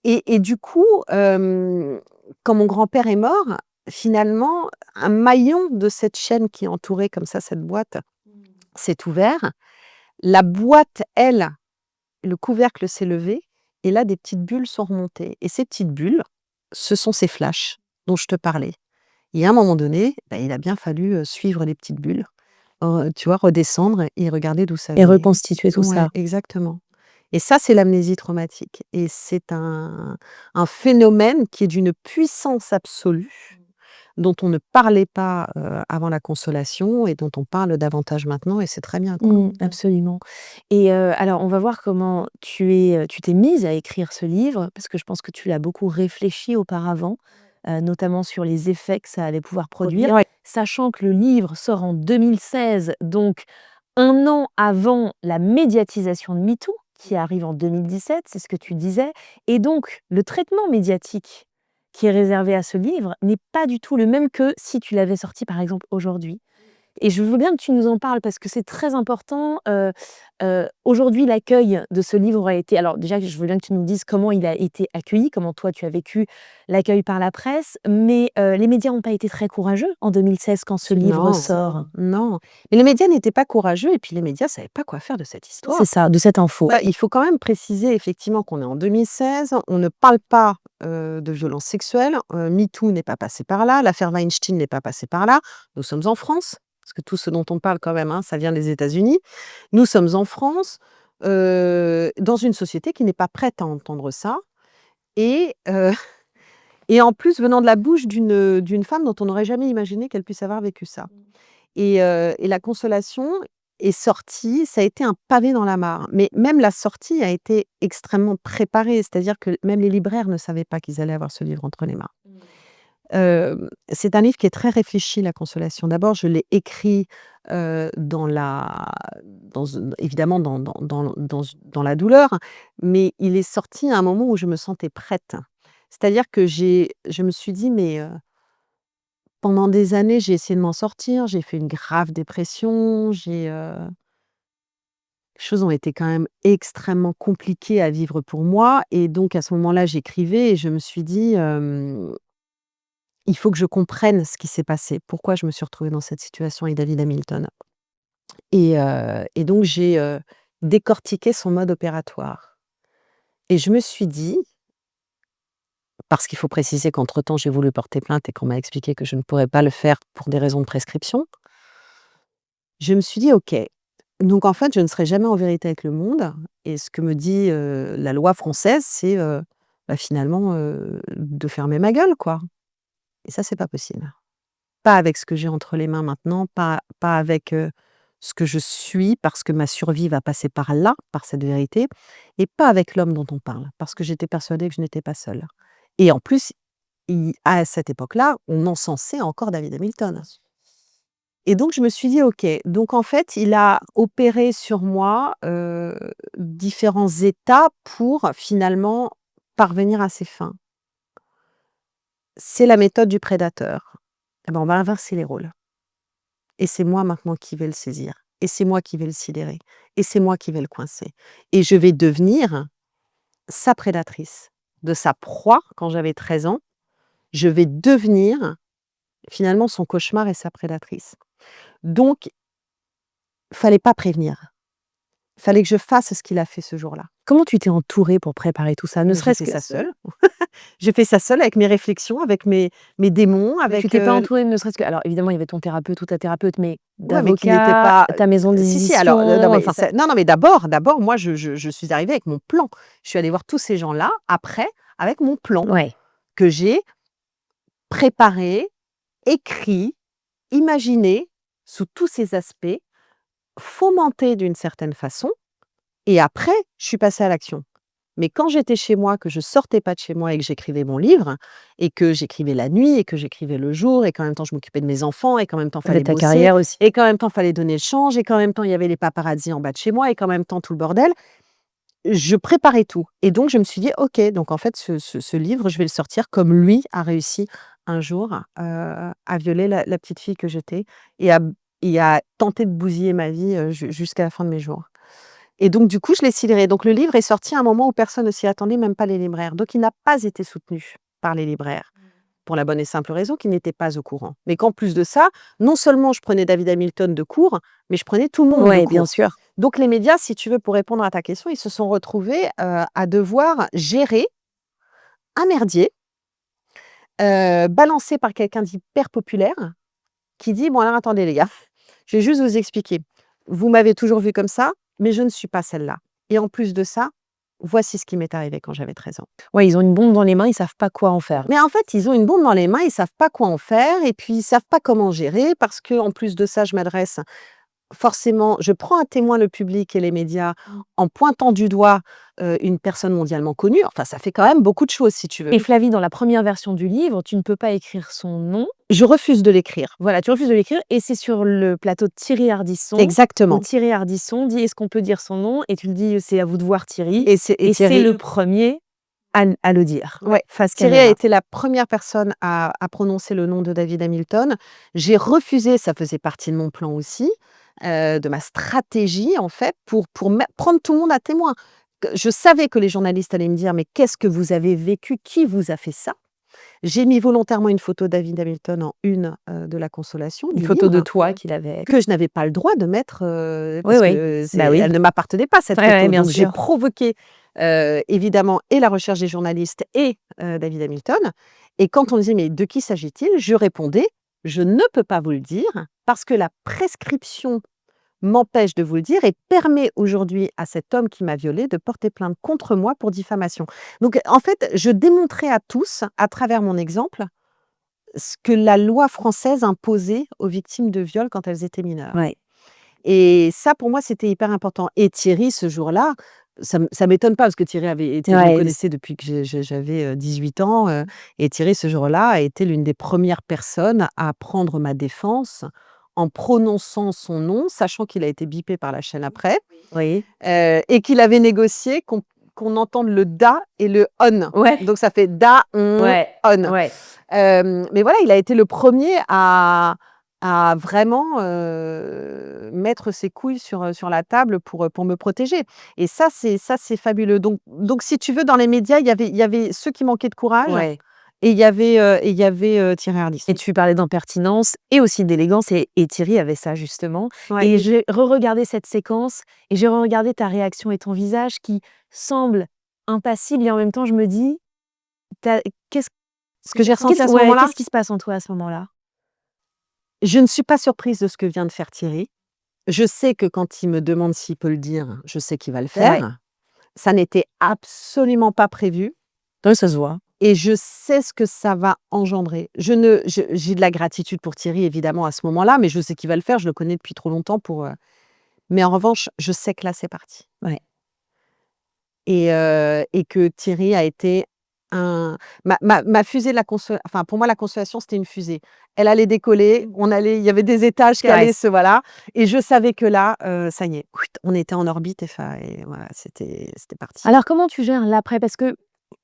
[SPEAKER 2] et du coup, quand mon grand-père est mort, finalement, un maillon de cette chaîne qui entourait comme ça cette boîte s'est ouvert. La boîte, elle, le couvercle s'est levé et là, des petites bulles sont remontées et ces petites bulles, ce sont ces flashs dont je te parlais et à un moment donné, bah, il a bien fallu, suivre les petites bulles, tu vois, redescendre et regarder d'où ça
[SPEAKER 1] Et
[SPEAKER 2] venait.
[SPEAKER 1] reconstituer tout
[SPEAKER 2] Ouais,
[SPEAKER 1] ça.
[SPEAKER 2] exactement et ça, c'est l'amnésie traumatique et c'est un phénomène qui est d'une puissance absolue, dont on ne parlait pas, avant la consolation et dont on parle davantage maintenant et c'est très bien, quoi.
[SPEAKER 1] Absolument et alors on va voir comment tu t'es mise à écrire ce livre, parce que je pense que tu l'as beaucoup réfléchi auparavant, notamment sur les effets que ça allait pouvoir produire.
[SPEAKER 2] Ouais.
[SPEAKER 1] Sachant que le livre sort en 2016, donc 1 an avant la médiatisation de MeToo, qui arrive en 2017, c'est ce que tu disais et donc le traitement médiatique qui est réservé à ce livre n'est pas du tout le même que si tu l'avais sorti, par exemple, aujourd'hui. Et je veux bien que tu nous en parles parce que c'est très important. Aujourd'hui, l'accueil de ce livre a été alors déjà, je veux bien que tu nous dises comment il a été accueilli, comment toi tu as vécu l'accueil par la presse, mais les médias n'ont pas été très courageux en 2016 quand ce livre
[SPEAKER 2] Non,
[SPEAKER 1] sort.
[SPEAKER 2] non, mais les médias n'étaient pas courageux et puis les médias savaient pas quoi faire de cette
[SPEAKER 1] C'est
[SPEAKER 2] histoire.
[SPEAKER 1] ça, de cette info.
[SPEAKER 2] Bah, il faut quand même préciser effectivement qu'on est en 2016, on ne parle pas, de violences sexuelles, MeToo n'est pas passé par là, l'affaire Weinstein n'est pas passée par là. Nous sommes en France, parce que tout ce dont on parle quand même, hein, ça vient des États-Unis. Nous sommes en France, dans une société qui n'est pas prête à entendre ça et et en plus venant de la bouche d'une femme dont on n'aurait jamais imaginé qu'elle puisse avoir vécu ça. Et la consolation est sortie, ça a été un pavé dans la mare. Mais même la sortie a été extrêmement préparée, c'est-à-dire que même les libraires ne savaient pas qu'ils allaient avoir ce livre entre les mains. C'est un livre qui est très réfléchi, La Consolation. D'abord, je l'ai écrit, évidemment dans la douleur, mais il est sorti à un moment où je me sentais prête. C'est-à-dire que je me suis dit: «Mais, pendant des années, j'ai essayé de m'en sortir, j'ai fait une grave dépression, les choses ont été quand même extrêmement compliquées à vivre pour moi et donc à ce moment-là, j'écrivais et je me suis dit, «Il faut que je comprenne ce qui s'est passé, pourquoi je me suis retrouvée dans cette situation avec David Hamilton» et donc j'ai, décortiqué son mode opératoire et je me suis dit parce qu'il faut préciser qu'entre-temps, j'ai voulu porter plainte et qu'on m'a expliqué que je ne pourrais pas le faire pour des raisons de prescription. Je me suis dit: «OK, donc en fait, je ne serai jamais en vérité avec le monde et ce que me dit, la loi française, c'est, bah, finalement, de fermer ma gueule, quoi et ça, c'est pas possible. Pas avec ce que j'ai entre les mains maintenant, pas avec, ce que je suis parce que ma survie va passer par là, par cette vérité et pas avec l'homme dont on parle, parce que j'étais persuadée que je n'étais pas seule et en plus, à cette époque-là, on encensait encore David Hamilton. Et donc je me suis dit: «OK». Donc en fait, il a opéré sur moi, différents états pour finalement parvenir à ses fins. C'est la méthode du prédateur. Eh ben, on va inverser les rôles et c'est moi maintenant qui vais le saisir et c'est moi qui vais le sidérer et c'est moi qui vais le coincer et je vais devenir sa prédatrice. De sa proie, quand j'avais 13 ans, je vais devenir finalement son cauchemar et sa prédatrice. Donc fallait pas prévenir. Fallait que je fasse ce qu'il a fait ce jour-là.
[SPEAKER 1] Comment tu t'es entourée pour préparer tout ça? Ne
[SPEAKER 2] Mais j'ai
[SPEAKER 1] serait-ce
[SPEAKER 2] fait
[SPEAKER 1] que
[SPEAKER 2] ça seule. J'ai fait ça seule avec mes réflexions, avec mes démons,
[SPEAKER 1] mais tu
[SPEAKER 2] avec,
[SPEAKER 1] t'es pas entourée ne serait-ce que alors évidemment, il y avait ton thérapeute ou ta thérapeute, mais
[SPEAKER 2] ouais, mais qui n'était
[SPEAKER 1] d'avocats,
[SPEAKER 2] pas
[SPEAKER 1] ta maison
[SPEAKER 2] si, si, alors, non,
[SPEAKER 1] d'édition
[SPEAKER 2] mais
[SPEAKER 1] enfin ça
[SPEAKER 2] non, non, mais d'abord, moi, je suis arrivée avec mon plan. Je suis allée voir tous ces gens-là, après, avec mon plan
[SPEAKER 1] ouais.
[SPEAKER 2] que j'ai préparé, écrit, imaginé sous tous ses aspects, fomenté d'une certaine façon et après, je suis passée à l'action. Mais quand j'étais chez moi, que je sortais pas de chez moi et que j'écrivais mon livre et que j'écrivais la nuit et que j'écrivais le jour et qu'en même temps je m'occupais de mes enfants et qu'en même temps
[SPEAKER 1] Tu avais
[SPEAKER 2] fallait
[SPEAKER 1] ta
[SPEAKER 2] bosser
[SPEAKER 1] carrière aussi.
[SPEAKER 2] et qu'en même temps fallait donner le change et qu'en même temps il y avait les paparazzis en bas de chez moi et qu'en même temps tout le bordel, je préparais tout et donc je me suis dit: «OK, donc en fait ce livre, je vais le sortir comme lui a réussi un jour, à violer la petite fille que j'étais et à tenter de bousiller ma vie, jusqu'à la fin de mes jours». Et donc du coup, je l'ai sidéré. Donc le livre est sorti à un moment où personne ne s'y attendait, même pas les libraires. Donc il n'a pas été soutenu par les libraires, pour la bonne et simple raison qu'ils n'étaient pas au courant. Mais qu'en plus de ça, non seulement je prenais David Hamilton de court, mais je prenais tout le monde de
[SPEAKER 1] Ouais, bien
[SPEAKER 2] court.
[SPEAKER 1] sûr.
[SPEAKER 2] Donc les médias, si tu veux, pour répondre à ta question, ils se sont retrouvés, à devoir gérer un merdier, balancé par quelqu'un d'hyper populaire qui dit: «Bon alors attendez les gars, je vais juste vous expliquer. Vous m'avez toujours vue comme ça, mais je ne suis pas celle-là et en plus de ça, voici ce qui m'est arrivé quand j'avais 13 ans».
[SPEAKER 1] Ouais, ils ont une bombe dans les mains, ils savent pas quoi en faire.
[SPEAKER 2] Mais en fait, ils ont une bombe dans les mains, ils savent pas quoi en faire et puis ils savent pas comment gérer parce qu'en plus de ça, je m'adresse forcément, je prends à témoin le public et les médias en pointant du doigt, une personne mondialement connue. Enfin, ça fait quand même beaucoup de choses si tu veux.
[SPEAKER 1] Et Flavie, dans la première version du livre, tu ne peux pas écrire son nom.
[SPEAKER 2] Je refuse de l'écrire.
[SPEAKER 1] Voilà, tu refuses de l'écrire et c'est sur le plateau de Thierry Ardisson où
[SPEAKER 2] Exactement.
[SPEAKER 1] Thierry Ardisson dit: «Est-ce qu'on peut dire son nom?» et tu le dis: «C'est à vous de voir Thierry»
[SPEAKER 2] Et c'est
[SPEAKER 1] et c'est
[SPEAKER 2] Thierry.
[SPEAKER 1] le premier à le dire,
[SPEAKER 2] Ouais,
[SPEAKER 1] face
[SPEAKER 2] Thierry a
[SPEAKER 1] caméra.
[SPEAKER 2] été la première personne à prononcer le nom de David Hamilton. J'ai refusé, ça faisait partie de mon plan aussi, de ma stratégie en fait pour prendre tout le monde à témoin. Je savais que les journalistes allaient me dire: «Mais qu'est-ce que vous avez vécu? Qui vous a fait ça?» J'ai mis volontairement une photo de David Hamilton en une, de la consolation
[SPEAKER 1] Une
[SPEAKER 2] du
[SPEAKER 1] photo de
[SPEAKER 2] livre,
[SPEAKER 1] toi qu'il avait.
[SPEAKER 2] que je n'avais pas le droit de mettre,
[SPEAKER 1] Oui,
[SPEAKER 2] parce
[SPEAKER 1] oui.
[SPEAKER 2] que
[SPEAKER 1] Bah oui.
[SPEAKER 2] elle ne m'appartenait pas cette
[SPEAKER 1] Ouais, ouais,
[SPEAKER 2] photo.
[SPEAKER 1] bien
[SPEAKER 2] Donc j'ai
[SPEAKER 1] sûr.
[SPEAKER 2] provoqué, évidemment et la recherche des journalistes et David Hamilton et quand on me disait: «Mais de qui s'agit-il?» je répondais: «Je ne peux pas vous le dire parce que la prescription m'empêche de vous le dire et permet aujourd'hui à cet homme qui m'a violée de porter plainte contre moi pour diffamation». Donc en fait, je démontrais à tous, à travers mon exemple, ce que la loi française imposait aux victimes de viol quand elles étaient mineures.
[SPEAKER 1] Ouais.
[SPEAKER 2] Et ça, pour moi, c'était hyper important. Et Thierry, ce jour-là, ça m'étonne pas parce que Thierry avait été, je le
[SPEAKER 1] Ouais,
[SPEAKER 2] connaissais depuis que j'avais 18 ans. Et Thierry, ce jour-là, a été l'une des premières personnes à prendre ma défense en prononçant son nom, sachant qu'il a été bipé par la chaîne après,
[SPEAKER 1] oui.
[SPEAKER 2] et qu'il avait négocié qu'on entende le da et le on.
[SPEAKER 1] Ouais.
[SPEAKER 2] Donc ça fait da, on,
[SPEAKER 1] Ouais.
[SPEAKER 2] on.
[SPEAKER 1] Ouais.
[SPEAKER 2] Mais voilà, il a été le premier à vraiment, mettre ses couilles sur la table pour me protéger et ça c'est fabuleux. Donc si tu veux, dans les médias, il y avait ceux qui manquaient de courage
[SPEAKER 1] Ouais.
[SPEAKER 2] et il y avait Thierry Ardisson.
[SPEAKER 1] Et tu parlais d'impertinence et aussi d'élégance et Thierry avait ça justement.
[SPEAKER 2] Ouais.
[SPEAKER 1] Et j'ai re-regardé cette séquence et j'ai re-regardé ta réaction et ton visage qui semble impassible et en même temps je me dis: «Tu as qu'est-ce
[SPEAKER 2] Ce que j'ai ressenti à ce
[SPEAKER 1] ouais,
[SPEAKER 2] moment-là,
[SPEAKER 1] qu'est-ce qui se passe en toi à ce moment-là?»
[SPEAKER 2] je ne suis pas surprise de ce que vient de faire Thierry. Je sais que quand il me demande s'il peut le dire, je sais qu'il va le faire.
[SPEAKER 1] Ouais.
[SPEAKER 2] Ça n'était absolument pas prévu.
[SPEAKER 1] Ouais, ça se voit.
[SPEAKER 2] Et je sais ce que ça va engendrer. J'ai de la gratitude pour Thierry évidemment à ce moment-là, mais je sais qu'il va le faire, je le connais depuis trop longtemps pour, mais en revanche, je sais que là, c'est parti
[SPEAKER 1] Ouais.
[SPEAKER 2] et que Thierry a été un ma fusée de la consolation. Enfin pour moi la consolation, c'était une fusée. Elle allait décoller, il y avait des étages qui
[SPEAKER 1] Ouais.
[SPEAKER 2] allaient se voilà et je savais que là, ça y est, on était en orbite et voilà, c'était parti.
[SPEAKER 1] Alors comment tu gères l'après? Parce que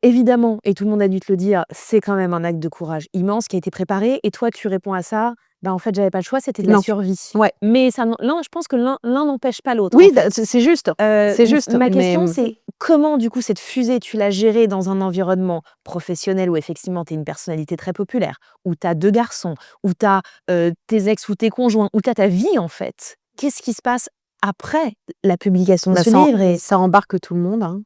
[SPEAKER 1] évidemment, et tout le monde a dû te le dire, c'est quand même un acte de courage immense qui a été préparé et toi tu réponds à ça: «Bah, en fait, j'avais pas le choix, c'était de la
[SPEAKER 2] Non.
[SPEAKER 1] survie».
[SPEAKER 2] Ouais.
[SPEAKER 1] Mais ça l'un je pense que l'un n'empêche pas l'autre,
[SPEAKER 2] Oui,
[SPEAKER 1] en fait.
[SPEAKER 2] c'est juste, c'est juste,
[SPEAKER 1] Ma
[SPEAKER 2] mais
[SPEAKER 1] question c'est comment du coup cette fusée, tu l'as gérée dans un environnement professionnel où effectivement tu es une personnalité très populaire, où tu as 2 garçons, où tu as, tes ex ou tes conjoints, où tu as ta vie en fait? Qu'est-ce qui se passe après la publication de
[SPEAKER 2] bah,
[SPEAKER 1] ce livre et
[SPEAKER 2] ça embarque tout le monde, hein.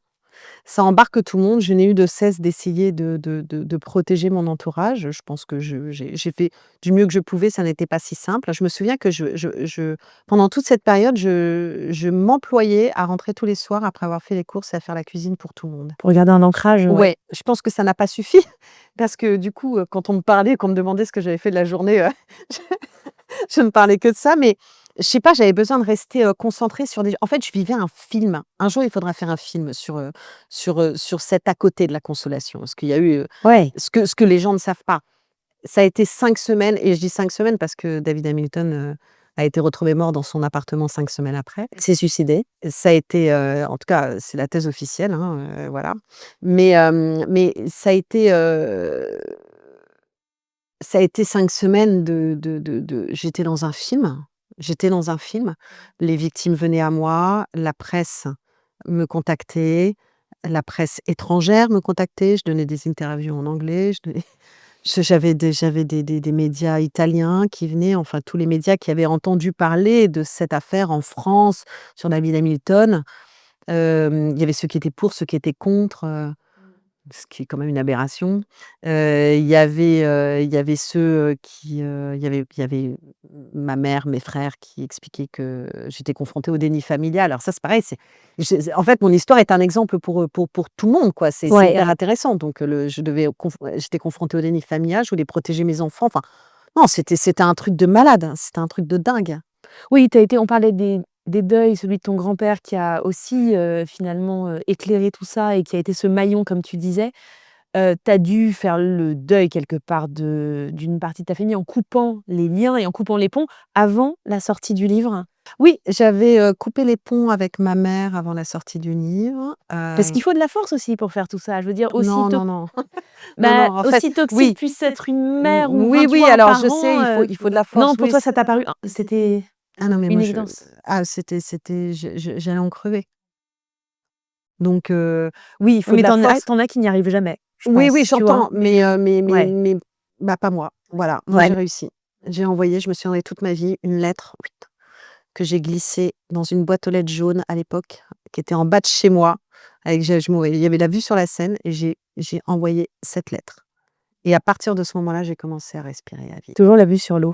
[SPEAKER 2] Ça embarque tout le monde. Je n'ai eu de cesse d'essayer de protéger mon entourage. Je pense que j'ai fait du mieux que je pouvais, ça n'était pas si simple. Je me souviens que pendant toute cette période, je m'employais à rentrer tous les soirs après avoir fait les courses et à faire la cuisine pour tout le monde.
[SPEAKER 1] pour garder un ancrage, ouais.
[SPEAKER 2] Ouais, je pense que ça n'a pas suffi parce que du coup, quand on me parlait, qu'on me demandait ce que j'avais fait de la journée, je ne parlais que de ça, mais Je sais pas, j'avais besoin de rester, concentrée sur des en fait, je vivais un film. Un jour, il faudra faire un film sur cet à côté de la consolation. Parce qu'il y a eu,
[SPEAKER 1] Ouais.
[SPEAKER 2] ce que les gens ne savent pas. Ça a été 5 semaines et je dis 5 semaines parce que David Hamilton, a été retrouvé mort dans son appartement 5 semaines après.
[SPEAKER 1] Il s'est suicidé.
[SPEAKER 2] Ça a été, en tout cas, c'est la thèse officielle, hein, voilà. Mais ça a été 5 semaines de j'étais dans un film, j'étais dans un film. Les victimes venaient à moi, la presse me contactait, la presse étrangère me contactait, je donnais des interviews en anglais, je donnais j'avais des médias italiens qui venaient, enfin tous les médias qui avaient entendu parler de cette affaire en France sur David Hamilton. Il y avait ceux qui étaient pour, ceux qui étaient contre, ce qui est quand même une aberration. Il y avait ceux, il y avait ma mère, mes frères qui expliquaient que j'étais confrontée au déni familial. Alors ça, c'est pareil, en fait, mon histoire est un exemple pour tout le monde, quoi. C'est
[SPEAKER 1] Ouais,
[SPEAKER 2] hyper intéressant. Donc j'étais confrontée au déni familial, je voulais protéger mes enfants. Enfin, non, c'était un truc de malade, hein, c'était un truc de dingue.
[SPEAKER 1] oui, on parlait des deuils, celui de ton grand-père qui a aussi, finalement, éclairé tout ça et qui a été ce maillon comme tu disais. Tu as dû faire le deuil quelque part d'une partie de ta famille en coupant les liens et en coupant les ponts avant la sortie du livre?
[SPEAKER 2] Oui, j'avais, coupé les ponts avec ma mère avant la sortie du livre,
[SPEAKER 1] Parce qu'il faut de la force aussi pour faire tout ça. Je veux dire aussi
[SPEAKER 2] non, non, non. Non,
[SPEAKER 1] bah,
[SPEAKER 2] non, en fait,
[SPEAKER 1] aussi toxique
[SPEAKER 2] oui,
[SPEAKER 1] puisse être une mère ou enfin,
[SPEAKER 2] oui,
[SPEAKER 1] tu
[SPEAKER 2] oui,
[SPEAKER 1] vois, un
[SPEAKER 2] alors je sais,
[SPEAKER 1] parent,
[SPEAKER 2] il faut de la
[SPEAKER 1] non,
[SPEAKER 2] force,
[SPEAKER 1] pour
[SPEAKER 2] oui,
[SPEAKER 1] toi ça t'a paru c'était
[SPEAKER 2] ah non, mais
[SPEAKER 1] une
[SPEAKER 2] moi
[SPEAKER 1] évidence?
[SPEAKER 2] c'était j'allais en crever. Donc oui, il faut de
[SPEAKER 1] Mais
[SPEAKER 2] la force.
[SPEAKER 1] tu en as qui n'y arrivent jamais, je
[SPEAKER 2] Oui, oui,
[SPEAKER 1] pense, tu vois?
[SPEAKER 2] j'entends,
[SPEAKER 1] Ouais,
[SPEAKER 2] bah, pas moi. Voilà, moi
[SPEAKER 1] ouais,
[SPEAKER 2] j'ai réussi. Je me souviendrai toute ma vie, une lettre que j'ai glissée dans une boîte aux lettres jaune à l'époque, qui était en bas de chez moi, avec il y avait la vue sur la Seine et j'ai envoyé cette lettre et à partir de ce moment-là, j'ai commencé à respirer, à vivre.
[SPEAKER 1] toujours la vue sur l'eau.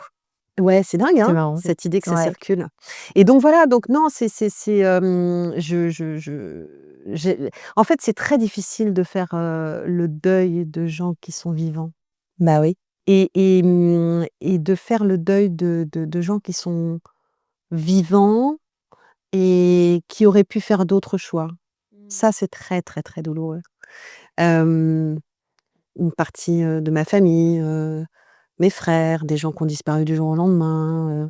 [SPEAKER 2] Ouais, c'est dingue,
[SPEAKER 1] C'est
[SPEAKER 2] hein,
[SPEAKER 1] marrant.
[SPEAKER 2] cette idée que ça
[SPEAKER 1] Ouais.
[SPEAKER 2] circule et donc voilà, donc non, en fait, c'est très difficile de faire, le deuil de gens qui sont vivants
[SPEAKER 1] Bah oui.
[SPEAKER 2] et de faire le deuil de gens qui sont vivants et qui auraient pu faire d'autres choix. Ça, c'est très, très, très douloureux. Hem, une partie, de ma famille, mes frères, des gens qui ont disparu du jour au lendemain,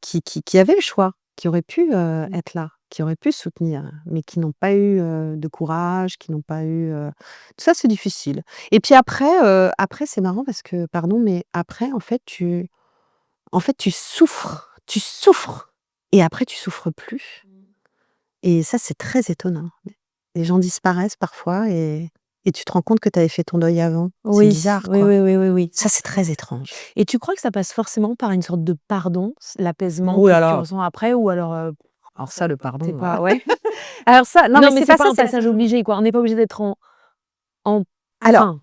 [SPEAKER 2] qui avaient le choix, qui auraient pu, être là, qui auraient pu soutenir, mais qui n'ont pas eu, de courage, qui n'ont pas eu, tout ça, c'est difficile et puis après c'est marrant parce que pardon, mais après en fait, tu tu souffres et après tu souffres plus et ça, c'est très étonnant. Les gens disparaissent parfois et tu te rends compte que tu avais fait ton deuil avant. C'est
[SPEAKER 1] Oui,
[SPEAKER 2] bizarre,
[SPEAKER 1] oui,
[SPEAKER 2] quoi.
[SPEAKER 1] oui, oui, oui, oui.
[SPEAKER 2] Ça, c'est très étrange.
[SPEAKER 1] Et tu crois que ça passe forcément par une sorte de pardon, l'apaisement
[SPEAKER 2] Oh
[SPEAKER 1] que
[SPEAKER 2] là
[SPEAKER 1] tu
[SPEAKER 2] là!
[SPEAKER 1] ressens après ou alors,
[SPEAKER 2] Alors ça, le
[SPEAKER 1] c'est
[SPEAKER 2] pardon,
[SPEAKER 1] pas ouais?
[SPEAKER 2] alors ça non,
[SPEAKER 1] Non,
[SPEAKER 2] mais
[SPEAKER 1] mais
[SPEAKER 2] c'est
[SPEAKER 1] c'est
[SPEAKER 2] pas
[SPEAKER 1] pas
[SPEAKER 2] ça,
[SPEAKER 1] un passage obligé, quoi. On n'est pas obligé d'être en
[SPEAKER 2] alors,
[SPEAKER 1] enfin,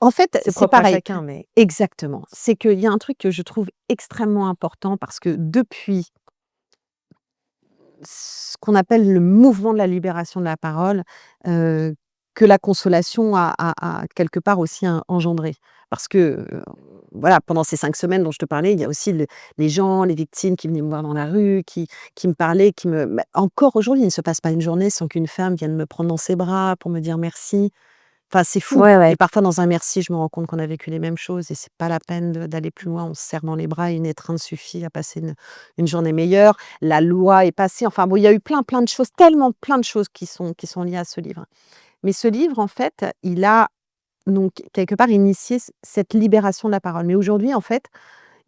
[SPEAKER 2] en fait,
[SPEAKER 1] c'est
[SPEAKER 2] c'est
[SPEAKER 1] propre à
[SPEAKER 2] pareil.
[SPEAKER 1] chacun, mais
[SPEAKER 2] Exactement. C'est qu'il y a un truc que je trouve extrêmement important parce que depuis ce qu'on appelle le mouvement de la libération de la parole, heu, que la consolation a quelque part aussi engendré. Parce que, voilà, pendant ces 5 semaines dont je te parlais, il y a aussi les gens, les victimes qui venaient me voir dans la rue, qui me parlaient, encore aujourd'hui, il ne se passe pas une journée sans qu'une femme vienne me prendre dans ses bras pour me dire merci. Enfin, c'est fou
[SPEAKER 1] ouais,
[SPEAKER 2] et
[SPEAKER 1] ouais.
[SPEAKER 2] parfois dans un merci, je me rends compte qu'on a vécu les mêmes choses et c'est pas la peine d'aller plus loin. On se serre dans les bras et une étreinte suffit à passer une journée meilleure. La loi est passée, enfin bon, il y a eu plein, plein de choses, tellement plein de choses qui sont liées à ce livre. Mais ce livre, en fait, il a donc quelque part initié cette libération de la parole. Mais aujourd'hui, en fait,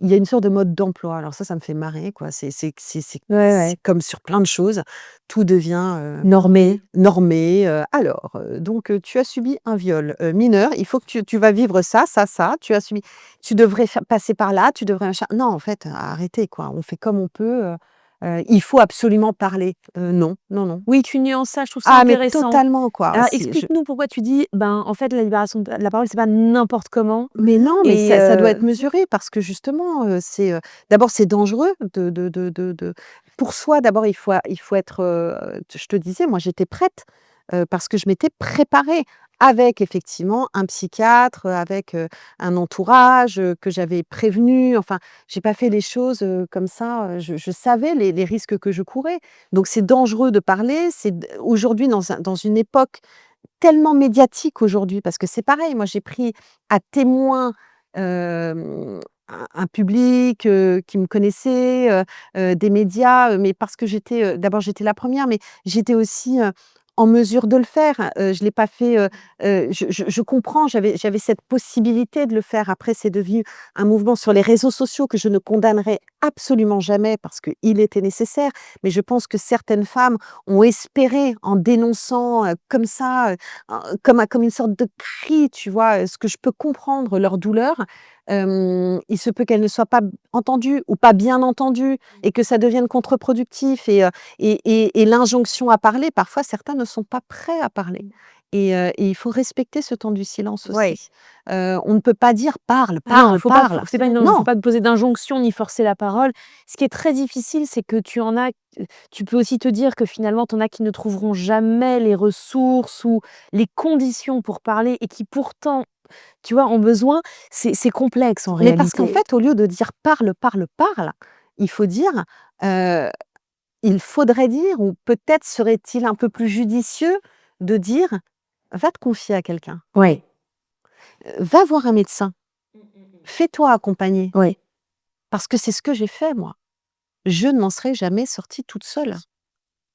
[SPEAKER 2] il y a une sorte de mode d'emploi. Alors ça me fait marrer, quoi.
[SPEAKER 1] Ouais,
[SPEAKER 2] C'est
[SPEAKER 1] ouais.
[SPEAKER 2] comme sur plein de choses, tout devient,
[SPEAKER 1] Normé.
[SPEAKER 2] normé, alors, donc, tu as subi un viol, mineur, il faut que tu vas vivre ça, ça, ça, tu devrais passer par là, tu devrais machin. Non, en fait, arrêtez, quoi. On fait comme on peut, il faut absolument parler. Non, non, non.
[SPEAKER 1] Oui, tu nuances ça, je trouve ça
[SPEAKER 2] Ah mais
[SPEAKER 1] intéressant.
[SPEAKER 2] totalement, quoi.
[SPEAKER 1] Alors explique-nous pourquoi tu dis, ben, en fait, la libération de la parole, c'est pas n'importe comment
[SPEAKER 2] Mais non, mais
[SPEAKER 1] et
[SPEAKER 2] ça doit être mesuré parce que justement, d'abord c'est dangereux pour soi d'abord il faut être, je te disais moi j'étais prête, parce que je m'étais préparée avec effectivement un psychiatre, avec, un entourage, que j'avais prévenu. Enfin, j'ai pas fait les choses, comme ça, je savais les risques que je courais. Donc c'est dangereux de parler, c'est d aujourd'hui dans une époque tellement médiatique aujourd'hui, parce que c'est pareil, moi j'ai pris à témoin, un public, qui me connaissait, des médias, mais parce que d'abord j'étais la première, mais j'étais aussi, en mesure de le faire. Je l'ai pas fait, je comprends, j'avais cette possibilité de le faire. Après c'est devenu un mouvement sur les réseaux sociaux que je ne condamnerai absolument jamais parce qu'il était nécessaire. Mais je pense que certaines femmes ont espéré en dénonçant, comme ça, comme une sorte de cri, tu vois? Ce que je peux comprendre leur douleur, il se peut qu'elles ne soient pas entendues ou pas bien entendues et que ça devienne contre-productif et l'injonction à parler, parfois certains ne sont pas prêts à parler et il faut respecter ce temps du silence
[SPEAKER 1] Ouais.
[SPEAKER 2] aussi. On ne peut pas dire: «Parle,
[SPEAKER 1] Ah non,
[SPEAKER 2] parle,
[SPEAKER 1] faut pas
[SPEAKER 2] parle».
[SPEAKER 1] c'est pas non, faut
[SPEAKER 2] Non,
[SPEAKER 1] pas te poser d'injonction ni forcer la parole. Ce qui est très difficile, c'est que tu peux aussi te dire que finalement, tu en as qui ne trouveront jamais les ressources ou les conditions pour parler et qui pourtant, tu vois, ont besoin. C'est complexe en
[SPEAKER 2] mais parce qu'en
[SPEAKER 1] réalité.
[SPEAKER 2] fait, au lieu de dire: «Parle, parle, parle», il faut dire, heu il faudrait dire ou peut-être serait-il un peu plus judicieux de dire: «Va te confier à quelqu'un,
[SPEAKER 1] Ouais,
[SPEAKER 2] va voir un médecin, fais-toi accompagner».
[SPEAKER 1] ouais.
[SPEAKER 2] Parce que c'est ce que j'ai fait moi. Je ne m'en serais jamais sortie toute seule.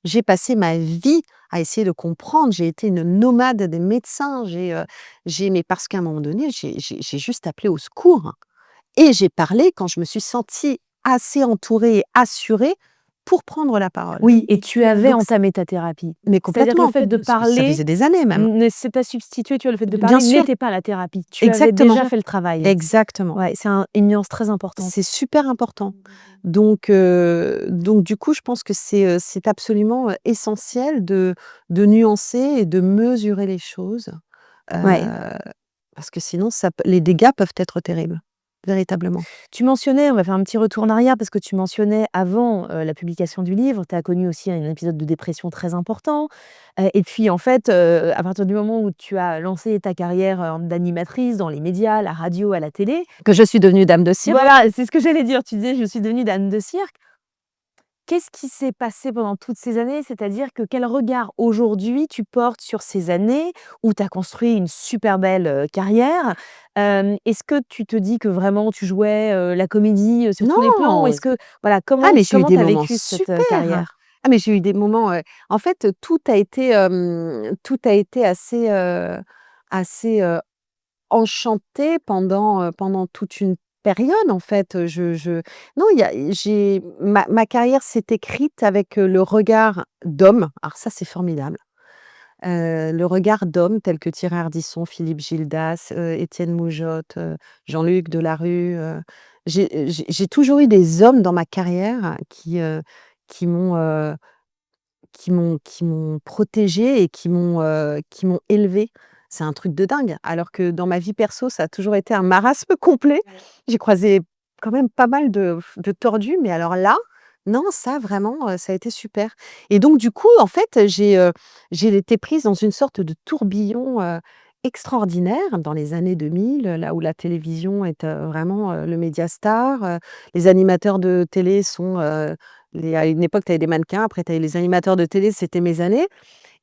[SPEAKER 2] J'ai passé ma vie à essayer de comprendre, j'ai été une nomade des médecins, mais parce qu'à un moment donné, j'ai juste appelé au secours et j'ai parlé quand je me suis sentie assez entourée et assurée pour prendre la parole.
[SPEAKER 1] Oui, et tu avais
[SPEAKER 2] Donc c
[SPEAKER 1] entamé ta thérapie.
[SPEAKER 2] mais
[SPEAKER 1] C'est-à-dire que le
[SPEAKER 2] complètement,
[SPEAKER 1] fait de
[SPEAKER 2] ça
[SPEAKER 1] parler
[SPEAKER 2] faisait des années même.
[SPEAKER 1] ne s'est pas substitué, tu vois? Le fait de
[SPEAKER 2] Bien
[SPEAKER 1] parler
[SPEAKER 2] sûr,
[SPEAKER 1] n'était pas la thérapie. Tu avais
[SPEAKER 2] exactement,
[SPEAKER 1] déjà fait le travail.
[SPEAKER 2] exactement.
[SPEAKER 1] Ouais, c'est une nuance très importante.
[SPEAKER 2] C'est super important. Donc du coup, je pense que c'est absolument, essentiel de nuancer et de mesurer les choses,
[SPEAKER 1] Ouais.
[SPEAKER 2] heu, parce que sinon les dégâts peuvent être terribles, véritablement.
[SPEAKER 1] Tu mentionnais, on va faire un petit retour en arrière parce que tu mentionnais avant, la publication du livre, tu as connu aussi un épisode de dépression très important, et puis en fait, à partir du moment où tu as lancé ta carrière, d'animatrice dans les médias, la radio, à la télé,
[SPEAKER 2] Que je suis devenue dame de cirque.
[SPEAKER 1] voilà, c'est ce que j'allais dire, tu disais: «Je suis devenue dame de cirque». Qu'est-ce qui s'est passé pendant toutes ces années? C'est-à-dire que quel regard aujourd'hui tu portes sur ces années où tu as construit une super belle, carrière? Est-ce que tu te dis que vraiment tu jouais, la comédie, sur tous les plans? Ou
[SPEAKER 2] Non!
[SPEAKER 1] est-ce que voilà,
[SPEAKER 2] Ah mais j'ai eu
[SPEAKER 1] comment
[SPEAKER 2] des
[SPEAKER 1] tu as
[SPEAKER 2] moments
[SPEAKER 1] vécu cette,
[SPEAKER 2] super!
[SPEAKER 1] carrière?
[SPEAKER 2] Ah mais j'ai eu des moments, en fait, tout a été assez, enchanté pendant toute une période, en fait, je non, il y a j'ai ma carrière s'est écrite avec, le regard d'hommes. Alors ça, c'est formidable. Le regard d'hommes tels que Thierry Ardisson, Philippe Gildas, Étienne Moujotte, Jean-Luc Delarue, j'ai toujours eu des hommes dans ma carrière qui m'ont, qui m'ont protégée et qui m'ont élevée. C'est un truc de dingue. Alors que dans ma vie perso, ça a toujours été un marasme complet. J'ai croisé quand même pas mal de tordus, mais alors là, non, ça vraiment, ça a été super. Et donc du coup, en fait, j'ai été prise dans une sorte de tourbillon, extraordinaire dans les années 2000, là où la télévision est, vraiment, le média star, les animateurs de télé sont, à une époque, tu avais des mannequins, après tu avais les animateurs de télé, c'était mes années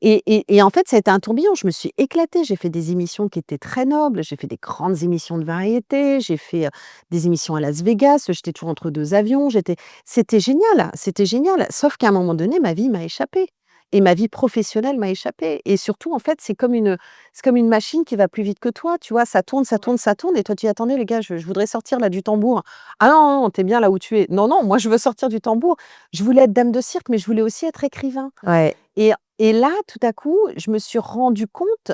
[SPEAKER 2] et en fait, ça a été un tourbillon. Je me suis éclatée. J'ai fait des émissions qui étaient très nobles, j'ai fait des grandes émissions de variété, j'ai fait, des émissions à Las Vegas, j'étais toujours entre 2 avions, c'était génial, c'était génial. Sauf qu'à un moment donné, ma vie m'a échappé et ma vie professionnelle m'a échappé et surtout, en fait, c'est comme une machine qui va plus vite que toi, tu vois? Ça tourne, ça tourne, ça tourne et toi tu dis: «Attendez les gars, je voudrais sortir là du tambour». «Ah non, non, non, tu es bien là où tu es». «Non, non, moi je veux sortir du tambour». Je voulais être dame de cirque, mais je voulais aussi être écrivain.
[SPEAKER 1] Ouais.
[SPEAKER 2] Et là, tout à coup, je me suis rendu compte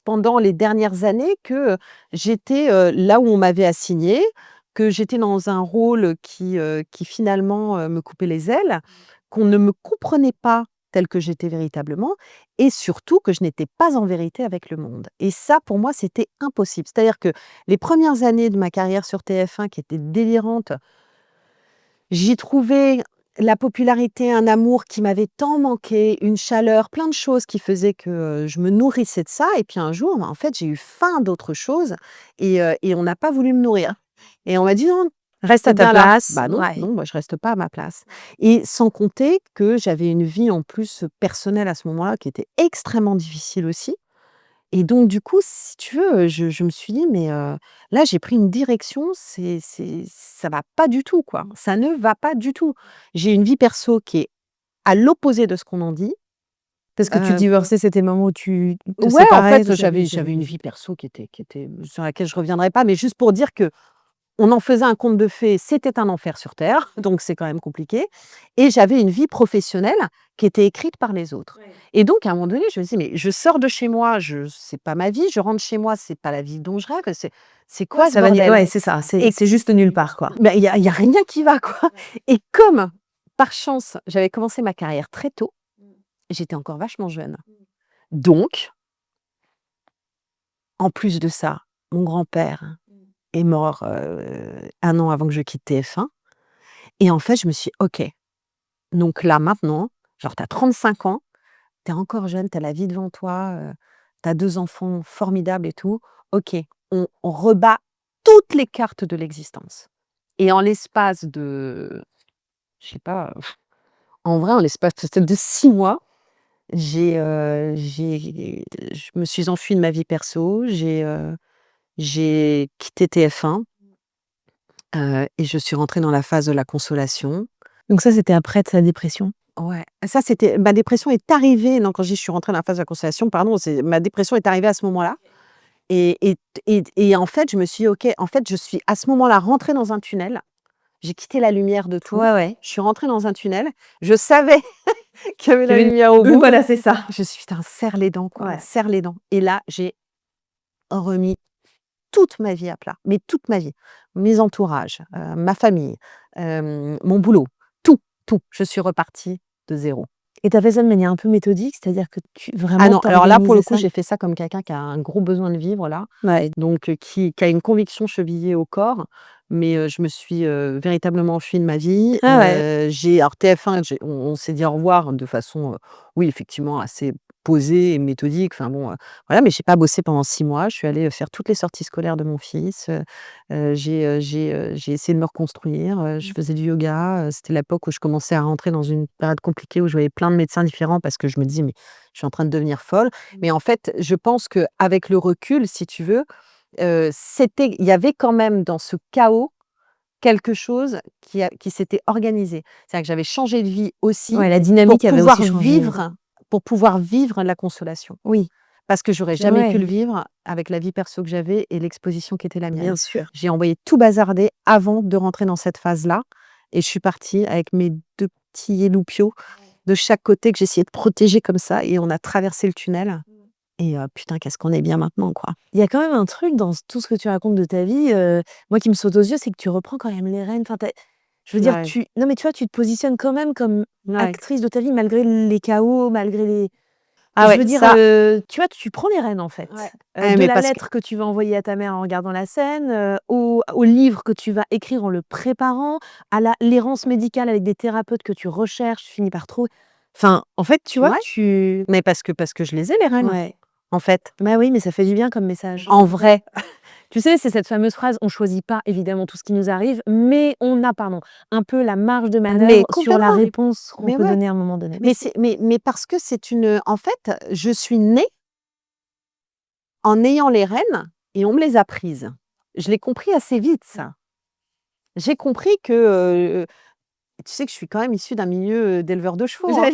[SPEAKER 2] pendant les dernières années que, j'étais, là où on m'avait assignée, que j'étais dans un rôle qui finalement, me coupait les ailes, qu'on ne me comprenait pas telle que j'étais véritablement et surtout que je n'étais pas en vérité avec le monde. Et ça, pour moi, c'était impossible. C'est-à-dire que les premières années de ma carrière sur TF1 qui étaient délirantes, j'y trouvais la popularité, un amour qui m'avait tant manqué, une chaleur, plein de choses qui faisaient que, je me nourrissais de ça et puis un jour, en fait, j'ai eu faim d'autre chose et on n'a pas voulu me nourrir et on m'a dit: «Non,
[SPEAKER 1] Reste
[SPEAKER 2] tu
[SPEAKER 1] à ta
[SPEAKER 2] bien là».
[SPEAKER 1] place.
[SPEAKER 2] Bah non,
[SPEAKER 1] Ouais.
[SPEAKER 2] non, moi je reste pas à ma place et sans compter que j'avais une vie en plus, personnelle à ce moment-là qui était extrêmement difficile aussi et donc du coup, si tu veux, je me suis dit: «Mais là, j'ai pris une direction, c'est ça va pas du tout, quoi. Ça ne va pas du tout». J'ai une vie perso qui est à l'opposé de ce qu'on en dit.
[SPEAKER 1] Parce que tu
[SPEAKER 2] Heu,
[SPEAKER 1] divorçais, c'était le moment où tu te
[SPEAKER 2] ouais, en
[SPEAKER 1] séparais de
[SPEAKER 2] fait,
[SPEAKER 1] ta vie
[SPEAKER 2] j'avais une vie perso qui était sur laquelle je reviendrai pas, mais juste pour dire qu'on en faisait un conte de fées, c'était un enfer sur terre, donc c'est quand même compliqué et j'avais une vie professionnelle qui était écrite par les autres
[SPEAKER 1] Ouais.
[SPEAKER 2] et donc à un moment donné, je me dis: «Mais je sors de chez moi, c'est pas ma vie, je rentre chez moi, c'est pas la vie dont je rêve, c'est
[SPEAKER 1] Ouais,
[SPEAKER 2] quoi ce
[SPEAKER 1] ça va ni
[SPEAKER 2] bordel?»
[SPEAKER 1] ouais, c'est ça,
[SPEAKER 2] et
[SPEAKER 1] c'est juste nulle part, quoi.
[SPEAKER 2] bah, il y a rien qui va, quoi et comme, par chance, j'avais commencé ma carrière très tôt, j'étais encore vachement jeune. Donc, en plus de ça, mon grand-père est mort, 1 an avant que je quitte TF1 et en fait, je me suis dit: «OK, donc là, maintenant, genre tu as 35 ans, tu es encore jeune, tu as la vie devant toi, tu as 2 enfants formidables et tout. OK, on rebat toutes les cartes de l'existence» et en l'espace de, je sais pas, en vrai, en l'espace peut-être de 6 mois, je me suis enfuie de ma vie perso, j'ai quitté TF1, et je suis rentrée dans la phase de la consolation.
[SPEAKER 1] Donc ça, c'était après ta dépression?
[SPEAKER 2] Ouais, ça c'était ma dépression est arrivée non, quand je dis: «Je suis rentrée dans la phase de la consolation», pardon, c'est ma dépression est arrivée à ce moment-là et en fait, je me suis dit: «OK», en fait, je suis à ce moment-là rentrée dans un tunnel. J'ai quitté la lumière de tout.
[SPEAKER 1] Ouais, ouais.
[SPEAKER 2] Je suis rentrée dans un tunnel. Je savais qu'il y avait
[SPEAKER 1] Qu'il
[SPEAKER 2] la
[SPEAKER 1] y avait
[SPEAKER 2] lumière au bout.
[SPEAKER 1] voilà, c'est ça.
[SPEAKER 2] Je suis «Putain, serre les dents, quoi,
[SPEAKER 1] Ouais.
[SPEAKER 2] serre les dents» et là, j'ai remis toute ma vie à plat, mais toute ma vie. Mes entourages, ma famille, mon boulot, tout, tout. Je suis repartie de zéro.
[SPEAKER 1] Et tu as fait ça de manière un peu méthodique? C'est-à-dire que tu
[SPEAKER 2] Ah
[SPEAKER 1] vraiment
[SPEAKER 2] non, alors là, pour
[SPEAKER 1] t'organisais
[SPEAKER 2] le coup,
[SPEAKER 1] ça?
[SPEAKER 2] j'ai fait ça comme quelqu'un qui a un gros besoin de vivre là,
[SPEAKER 1] Ouais.
[SPEAKER 2] donc qui a une conviction chevillée au corps, mais je me suis, véritablement enfuie de ma vie.
[SPEAKER 1] Ah ouais.
[SPEAKER 2] J'ai alors TF1, on s'est dit au revoir de façon, oui, effectivement assez posée et méthodique, enfin bon, voilà, mais j'ai pas bossé pendant 6 mois. Je suis allée, faire toutes les sorties scolaires de mon fils, j'ai essayé de me reconstruire, je faisais du yoga, c'était l'époque où je commençais à rentrer dans une période compliquée où je voyais plein de médecins différents parce que je me disais: «Mais je suis en train de devenir folle». Mais en fait, je pense qu'avec le recul, si tu veux, il y avait quand même dans ce chaos quelque chose qui s'était organisé. C'est-à-dire que j'avais changé de vie aussi
[SPEAKER 1] Ouais, la
[SPEAKER 2] pour
[SPEAKER 1] dynamique avait aussi
[SPEAKER 2] pouvoir
[SPEAKER 1] changé.
[SPEAKER 2] vivre pour pouvoir vivre la consolation.
[SPEAKER 1] Oui,
[SPEAKER 2] Parce que j'aurais
[SPEAKER 1] je
[SPEAKER 2] jamais pu
[SPEAKER 1] ouais,
[SPEAKER 2] le vivre avec la vie perso que j'avais et l'exposition qui était la mienne.
[SPEAKER 1] bien sûr.
[SPEAKER 2] J'ai envoyé tout bazarder avant de rentrer dans cette phase-là et je suis partie avec mes 2 petits éloupiaux de chaque côté que j'essayais de protéger comme ça et on a traversé le tunnel et putain, qu'est-ce qu'on est bien maintenant, quoi.
[SPEAKER 1] Il y a quand même un truc dans tout ce que tu racontes de ta vie, moi qui me saute aux yeux, c'est que tu reprends quand même les rênes. Enfin, je veux dire,
[SPEAKER 2] Ouais,
[SPEAKER 1] tu non, mais tu vois, tu te positionnes quand même comme
[SPEAKER 2] ouais.
[SPEAKER 1] actrice de ta vie malgré les chaos, malgré les
[SPEAKER 2] Ah
[SPEAKER 1] je
[SPEAKER 2] ouais,
[SPEAKER 1] veux dire,
[SPEAKER 2] ça
[SPEAKER 1] tu vois, tu prends les rênes, en
[SPEAKER 2] ouais.
[SPEAKER 1] fait.
[SPEAKER 2] Ah
[SPEAKER 1] De
[SPEAKER 2] mais
[SPEAKER 1] la
[SPEAKER 2] parce que
[SPEAKER 1] lettre que tu vas envoyer à ta mère en regardant la scène, au livre que tu vas écrire en le préparant, à la l'errance médicale avec des thérapeutes que tu recherches, tu finis par trouver. Enfin, en fait, tu vois,
[SPEAKER 2] ouais,
[SPEAKER 1] tu
[SPEAKER 2] mais parce que je les ai les rênes,
[SPEAKER 1] ouais.
[SPEAKER 2] en fait.
[SPEAKER 1] Bah, oui, mais ça fait du bien comme message.
[SPEAKER 2] En vrai,
[SPEAKER 1] Tu sais, c'est cette fameuse phrase: «On choisit pas évidemment tout ce qui nous arrive, mais on a, pardon, un peu la marge de
[SPEAKER 2] mais
[SPEAKER 1] manœuvre sur la
[SPEAKER 2] complètement,
[SPEAKER 1] réponse qu'on
[SPEAKER 2] mais
[SPEAKER 1] peut
[SPEAKER 2] ouais,
[SPEAKER 1] donner à un moment donné». Mais
[SPEAKER 2] mais
[SPEAKER 1] c'est
[SPEAKER 2] mais parce que c'est une, en fait, je suis née en ayant les rênes et on me les a prises. Je l'ai compris assez vite ça. J'ai compris que, tu sais que je suis quand même issue d'un milieu, d'éleveurs de chevaux, hein.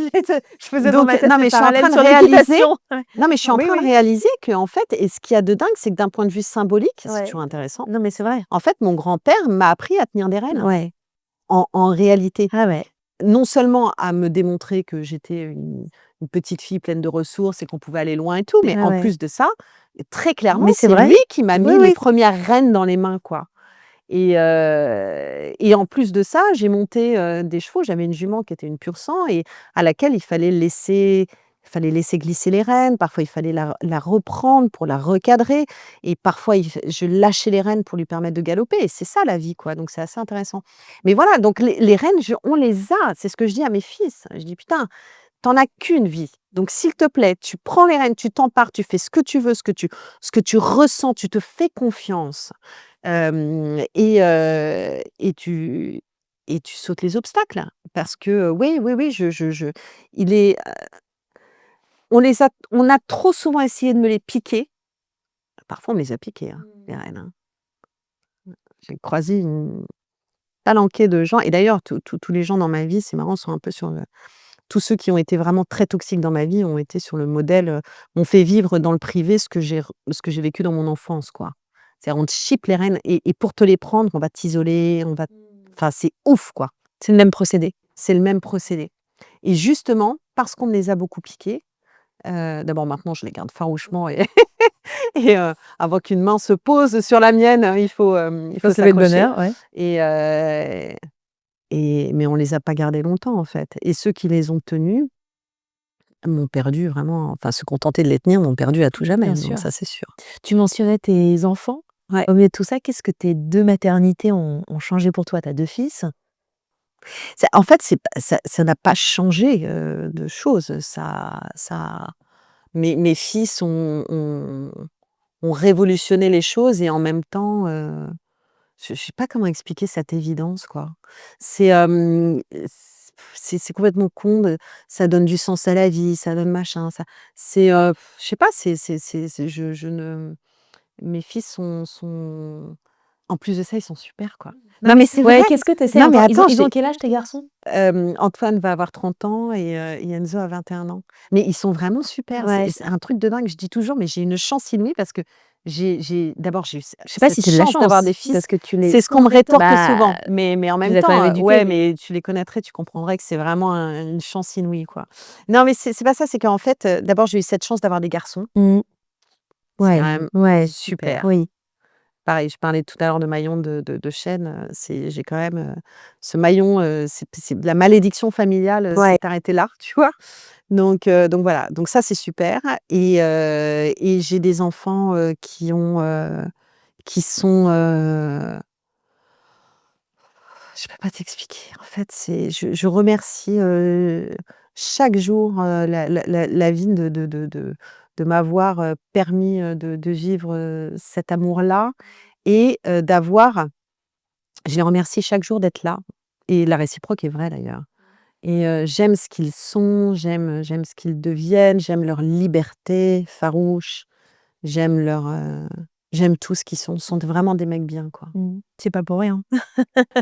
[SPEAKER 1] je faisais dans
[SPEAKER 2] Donc
[SPEAKER 1] ma tête
[SPEAKER 2] non,
[SPEAKER 1] le
[SPEAKER 2] mais je suis en
[SPEAKER 1] parallèle
[SPEAKER 2] train de
[SPEAKER 1] sur
[SPEAKER 2] réaliser
[SPEAKER 1] l'équitation. Ouais.
[SPEAKER 2] non, mais je suis en
[SPEAKER 1] Oui,
[SPEAKER 2] train de
[SPEAKER 1] oui.
[SPEAKER 2] réaliser qu'en fait et ce qu'il y a de dingue, c'est que d'un point de vue symbolique, c'est
[SPEAKER 1] Ouais.
[SPEAKER 2] toujours intéressant,
[SPEAKER 1] Non, mais c'est vrai.
[SPEAKER 2] en fait, mon grand-père m'a appris à tenir des rênes,
[SPEAKER 1] Ouais.
[SPEAKER 2] en réalité.
[SPEAKER 1] Ah ouais.
[SPEAKER 2] Non seulement à me démontrer que j'étais une petite fille pleine de ressources et qu'on pouvait aller loin et tout, mais
[SPEAKER 1] Ah
[SPEAKER 2] en
[SPEAKER 1] ouais.
[SPEAKER 2] plus de ça, très clairement,
[SPEAKER 1] Mais c'est
[SPEAKER 2] c'est
[SPEAKER 1] vrai.
[SPEAKER 2] lui qui m'a
[SPEAKER 1] Oui,
[SPEAKER 2] mis les
[SPEAKER 1] oui.
[SPEAKER 2] premières rênes dans les mains, quoi et en plus de ça, j'ai monté, des chevaux. J'avais une jument qui était une pur sang et à laquelle il fallait laisser il fallait laisser glisser les rênes, parfois il fallait la reprendre pour la recadrer et parfois je lâchais les rênes pour lui permettre de galoper et c'est ça la vie, quoi, donc c'est assez intéressant. Mais voilà, donc les rênes, on les a, c'est ce que je dis à mes fils. Je dis: «Putain, t'en as qu'une vie, donc s'il te plaît, tu prends les rênes, tu t'empares, tu fais ce que tu veux, ce que tu ressens, tu te fais confiance, et tu sautes les obstacles». Parce que, oui, oui, oui, je il est, on a trop souvent essayé de me les piquer. Parfois on me les a piqués, hein, les rênes, hein. J'ai croisé une palanquée de gens et d'ailleurs tous les gens dans ma vie, c'est marrant, sont un peu sur le tous ceux qui ont été vraiment très toxiques dans ma vie ont été sur le modèle, m'ont fait vivre dans le privé ce que j'ai vécu dans mon enfance, quoi. C'est-à-dire on te chipe les rênes et pour te les prendre, on va t'isoler, enfin c'est ouf, quoi.
[SPEAKER 1] C'est le même procédé.
[SPEAKER 2] C'est le même procédé et justement, parce qu'on me les a beaucoup piqués, d'abord maintenant je les garde farouchement et et avant qu'une main se pose sur la mienne, il faut
[SPEAKER 1] Faut se lever de bonne
[SPEAKER 2] s'accrocher
[SPEAKER 1] heure, ouais.
[SPEAKER 2] et mais on les a pas gardés longtemps, en fait et ceux qui les ont tenus m'ont perdu vraiment, enfin se contenter de les tenir m'ont perdu à tout jamais,
[SPEAKER 1] Bien
[SPEAKER 2] donc
[SPEAKER 1] sûr.
[SPEAKER 2] ça c'est sûr.
[SPEAKER 1] Tu mentionnais tes enfants.
[SPEAKER 2] Ouais.
[SPEAKER 1] Au milieu de tout ça, qu'est-ce que tes 2 maternités ont changé pour toi? Tu as 2 fils.
[SPEAKER 2] En fait, c'est pas ça n'a pas changé, de choses, ça mes fils ont révolutionné les choses et en même temps, je sais pas comment expliquer cette évidence, quoi. C'est, c'est complètement con de ça donne du sens à la vie, ça donne machin, ça c'est, je sais pas, c'est je ne mes fils sont en plus de ça, ils sont super, quoi.
[SPEAKER 1] Non,
[SPEAKER 2] Non,
[SPEAKER 1] mais
[SPEAKER 2] mais c'est vrai!
[SPEAKER 1] ouais, qu'est-ce que tu essaies
[SPEAKER 2] Non, mais
[SPEAKER 1] encore? Ils ont
[SPEAKER 2] attends,
[SPEAKER 1] ils ont quel âge tes garçons?
[SPEAKER 2] Antoine va avoir 30 ans et Enzo a 21 ans. Mais ils sont vraiment super,
[SPEAKER 1] Ouais,
[SPEAKER 2] c'est un truc de dingue. Je dis toujours, mais j'ai une chance inouïe parce que d'abord, j'ai eu
[SPEAKER 1] je sais pas si
[SPEAKER 2] cette
[SPEAKER 1] c'est de la
[SPEAKER 2] chance d'avoir
[SPEAKER 1] chance,
[SPEAKER 2] des fils.
[SPEAKER 1] parce que tu les
[SPEAKER 2] C'est ce qu'on me rétorque souvent,
[SPEAKER 1] bah,
[SPEAKER 2] mais en
[SPEAKER 1] tu
[SPEAKER 2] même
[SPEAKER 1] les as quand même
[SPEAKER 2] temps, ouais,
[SPEAKER 1] éduqués.
[SPEAKER 2] mais tu les connaîtrais, tu comprendrais que c'est vraiment une chance inouïe, quoi. Non, mais c'est pas ça, c'est qu'en fait, d'abord, j'ai eu cette chance d'avoir des garçons.
[SPEAKER 1] Mmh.
[SPEAKER 2] C'est quand
[SPEAKER 1] Ouais,
[SPEAKER 2] même
[SPEAKER 1] ouais, super,
[SPEAKER 2] super.
[SPEAKER 1] oui.
[SPEAKER 2] Pareil, je parlais tout à l'heure de maillon de chaîne, j'ai quand même, ce maillon, c'est la malédiction familiale,
[SPEAKER 1] Ouais.
[SPEAKER 2] s'est arrêtée là, tu vois? Donc voilà, donc ça c'est super et j'ai des enfants, qui sont, je peux pas t'expliquer. En fait, je remercie, chaque jour, la vie de m'avoir, permis, de vivre, cet amour-là et je les remercie chaque jour d'être là et la réciproque est vraie d'ailleurs et j'aime ce qu'ils sont, j'aime ce qu'ils deviennent, j'aime leur liberté farouche, j'aime j'aime tout ce qu'ils sont. Ce sont vraiment des mecs bien, quoi.
[SPEAKER 1] Mmh. C'est pas pour rien.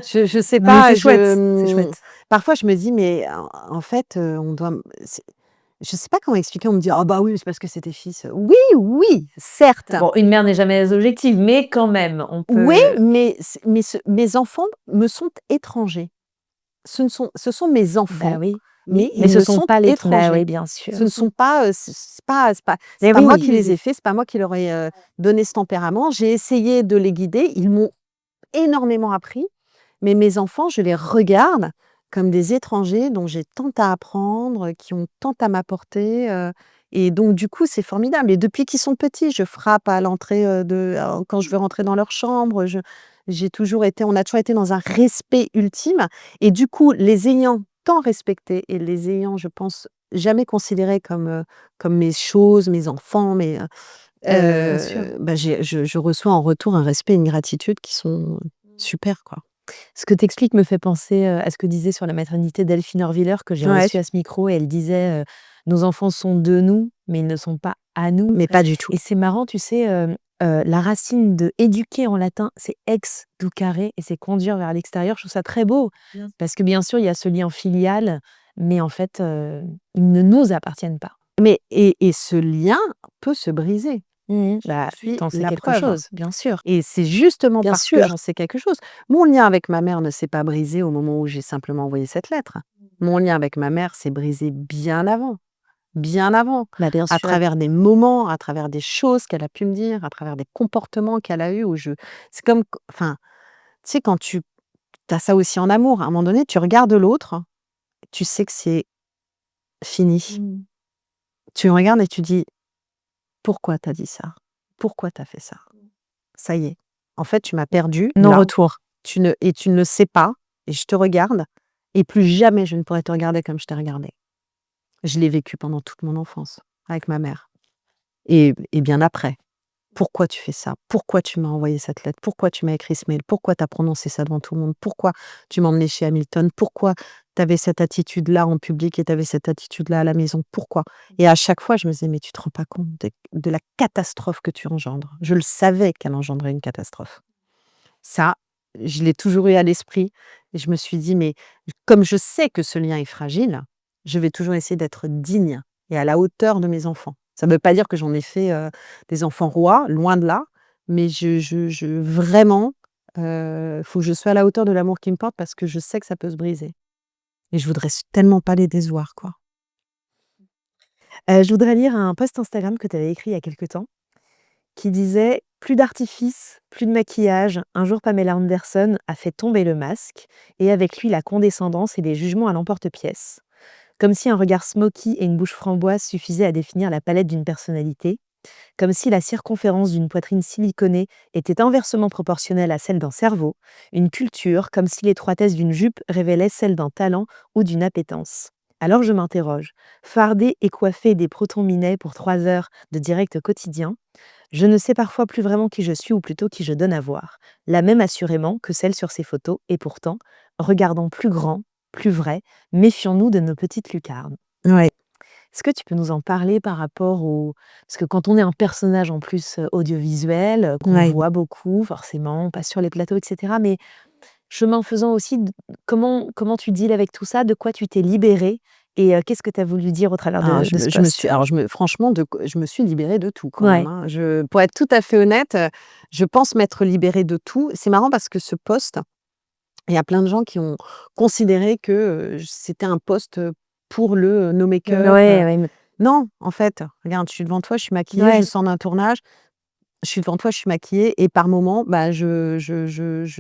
[SPEAKER 2] Je sais
[SPEAKER 1] Non, mais
[SPEAKER 2] pas,
[SPEAKER 1] c'est chouette, c'est chouette.
[SPEAKER 2] parfois je me dis: «Mais en fait, on doit m c'est» je sais pas comment expliquer, on me dit: «Ah bah oui, c'est parce que c'est tes fils». Oui, oui, certes,
[SPEAKER 1] Bon, une mère n'est jamais objective, mais quand même, on
[SPEAKER 2] oui,
[SPEAKER 1] peut
[SPEAKER 2] mais mes enfants me sont étrangers. Ce sont mes
[SPEAKER 1] bah,
[SPEAKER 2] enfants,
[SPEAKER 1] oui, oui,
[SPEAKER 2] mais
[SPEAKER 1] mais
[SPEAKER 2] ils
[SPEAKER 1] ce
[SPEAKER 2] me
[SPEAKER 1] sont
[SPEAKER 2] sont
[SPEAKER 1] pas les bah,
[SPEAKER 2] étrangers.
[SPEAKER 1] oui, bien
[SPEAKER 2] Ce
[SPEAKER 1] sûr.
[SPEAKER 2] ne sont pas, c'est
[SPEAKER 1] Mais
[SPEAKER 2] pas
[SPEAKER 1] oui,
[SPEAKER 2] moi
[SPEAKER 1] oui,
[SPEAKER 2] qui
[SPEAKER 1] oui,
[SPEAKER 2] les
[SPEAKER 1] oui.
[SPEAKER 2] ai faits, c'est pas moi qui leur ai, donné ce tempérament. J'ai essayé de les guider, ils m'ont énormément appris, mais mes enfants, je les regarde comme des étrangers dont j'ai tant à apprendre, qui ont tant à m'apporter, et donc du coup, c'est formidable et depuis qu'ils sont petits, je frappe à l'entrée, quand je veux rentrer dans leur chambre, on a toujours été dans un respect ultime et du coup, les ayant tant respectés et les ayant, je pense, jamais considérés comme mes choses, mes enfants,
[SPEAKER 1] Bien sûr.
[SPEAKER 2] bah, je reçois en retour un respect et une gratitude qui sont super, quoi.
[SPEAKER 1] Ce que tu expliques me fait penser, à ce que disait sur la maternité Delphine Orwiller que j'ai
[SPEAKER 2] Ouais,
[SPEAKER 1] reçue à ce micro et elle disait, «Nos enfants sont de nous, mais ils ne sont pas à nous»
[SPEAKER 2] mais pas du tout.
[SPEAKER 1] et c'est marrant, tu sais, la racine de éduquer en latin, c'est educare et c'est conduire vers l'extérieur. Je trouve ça très beau
[SPEAKER 2] Bien.
[SPEAKER 1] parce que bien sûr, il y a ce lien filial, mais en fait, ils ne nous appartiennent pas.
[SPEAKER 2] Mais et ce lien peut se briser.
[SPEAKER 1] Mmh.
[SPEAKER 2] J'en
[SPEAKER 1] Bah,
[SPEAKER 2] suis
[SPEAKER 1] tu sais
[SPEAKER 2] la
[SPEAKER 1] quelque
[SPEAKER 2] preuve
[SPEAKER 1] chose, bien sûr,
[SPEAKER 2] et c'est justement
[SPEAKER 1] bien
[SPEAKER 2] parce que
[SPEAKER 1] sûr.
[SPEAKER 2] j'en sais quelque chose. Mon lien avec ma mère ne s'est pas brisé au moment où j'ai simplement envoyé cette lettre. Mon lien avec ma mère s'est brisé bien avant,
[SPEAKER 1] Bah, bien
[SPEAKER 2] à
[SPEAKER 1] sûr.
[SPEAKER 2] travers des moments, à travers des choses qu'elle a pu me dire, à travers des comportements qu'elle a eus où c'est comme q enfin, tu sais, quand tu as ça aussi en amour, à un moment donné, tu regardes l'autre, tu sais que c'est fini.
[SPEAKER 1] Mmh.
[SPEAKER 2] Tu le regardes et tu dis: «Pourquoi tu as dit ça? Pourquoi tu as fait ça? Ça y est, en fait, tu m'as perdue
[SPEAKER 1] Non
[SPEAKER 2] là,
[SPEAKER 1] retour.
[SPEAKER 2] tu ne le sais pas et je te regarde et plus jamais je ne pourrai te regarder comme je t'ai regardé». Je l'ai vécu pendant toute mon enfance avec ma mère et bien après. Pourquoi tu fais ça? Pourquoi tu m'as envoyé cette lettre? Pourquoi tu m'as écrit ce mail? Pourquoi tu as prononcé ça devant tout le monde? Pourquoi tu m'as emmenée chez Hamilton? Pourquoi tu avais cette attitude-là en public et tu avais cette attitude-là à la maison? Pourquoi? Et à chaque fois, je me disais: «Mais tu te rends pas compte de la catastrophe que tu engendres». Je le savais qu'elle engendrait une catastrophe. Ça, je l'ai toujours eu à l'esprit et je me suis dit: «Mais comme je sais que ce lien est fragile, je vais toujours essayer d'être digne et à la hauteur de mes enfants». Ça ne veut pas dire que j'en ai fait, des enfants rois, loin de là, mais je vraiment, faut que je sois à la hauteur de l'amour qu'ils me portent parce que je sais que ça peut se briser et je voudrais tellement pas les décevoir, quoi.
[SPEAKER 1] Je voudrais lire un post Instagram que tu avais écrit il y a quelque temps, qui disait: «Plus d'artifice, plus de maquillage. Un jour, Pamela Anderson a fait tomber le masque et avec lui la condescendance et les jugements à l'emporte-pièce. Comme si un regard smoky et une bouche framboise suffisaient à définir la palette d'une personnalité. Comme si la circonférence d'une poitrine siliconée était inversement proportionnelle à celle d'un cerveau, une culture, comme si l'étroitesse d'une jupe révélait celle d'un talent ou d'une appétence. Alors je m'interroge, fardée et coiffée des protons-minets pour 3 heures de direct quotidien, je ne sais parfois plus vraiment qui je suis ou plutôt qui je donne à voir, la même assurément que celle sur ces photos, et pourtant, regardons plus grand, plus vrai, méfions-nous de nos petites lucarnes.
[SPEAKER 2] Ouais,
[SPEAKER 1] Est-ce que tu peux nous en parler par rapport au parce que quand on est un personnage en plus, audiovisuel, qu'on
[SPEAKER 2] ouais.
[SPEAKER 1] voit beaucoup forcément, on passe sur les plateaux et cetera, mais chemin faisant aussi d comment tu deals avec tout ça? De quoi tu t'es libérée et qu'est-ce que tu as voulu dire au travers
[SPEAKER 2] Alors
[SPEAKER 1] de ce
[SPEAKER 2] je me
[SPEAKER 1] post?
[SPEAKER 2] suis alors je me franchement je me suis libérée de tout quand même,
[SPEAKER 1] Ouais,
[SPEAKER 2] hein. Pour être tout à fait honnête, je pense m'être libérée de tout. C'est marrant parce que ce post, il y a plein de gens qui ont considéré que, c'était un post, pour le, no make-up,
[SPEAKER 1] ouais, ouais,
[SPEAKER 2] non, en fait, regarde, je suis devant toi, je suis maquillée,
[SPEAKER 1] ouais,
[SPEAKER 2] je sors d'un tournage, je suis devant toi, je suis maquillée et par moments, bah, je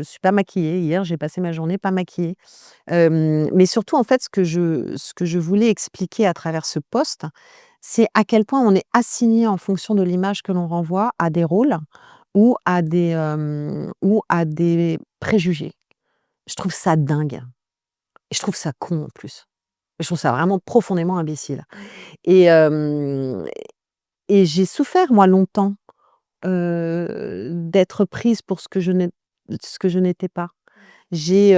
[SPEAKER 2] suis pas maquillée. Hier, j'ai passé ma journée pas maquillée. Mais surtout, en fait, ce que je voulais expliquer à travers ce post, c'est à quel point on est assigné en fonction de l'image que l'on renvoie à des rôles ou à des préjugés. Je trouve ça dingue et je trouve ça con en plus. Je trouve ça vraiment profondément imbécile et hem et j'ai souffert moi longtemps, d'être prise pour ce que je n'étais pas. J'ai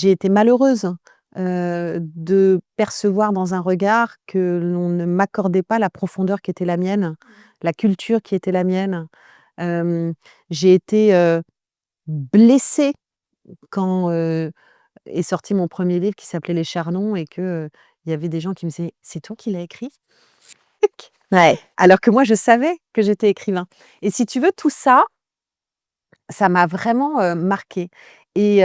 [SPEAKER 2] été malheureuse, de percevoir dans un regard que l'on ne m'accordait pas la profondeur qui était la mienne, la culture qui était la mienne. Hem, j'ai été, blessée quand, est sorti mon premier livre qui s'appelait Les Charnons et que, il y avait des gens qui me disaient: «C'est toi qui l'as écrit?»
[SPEAKER 1] ouais.
[SPEAKER 2] Alors que moi je savais que j'étais écrivain et si tu veux tout ça, ça m'a vraiment, marquée et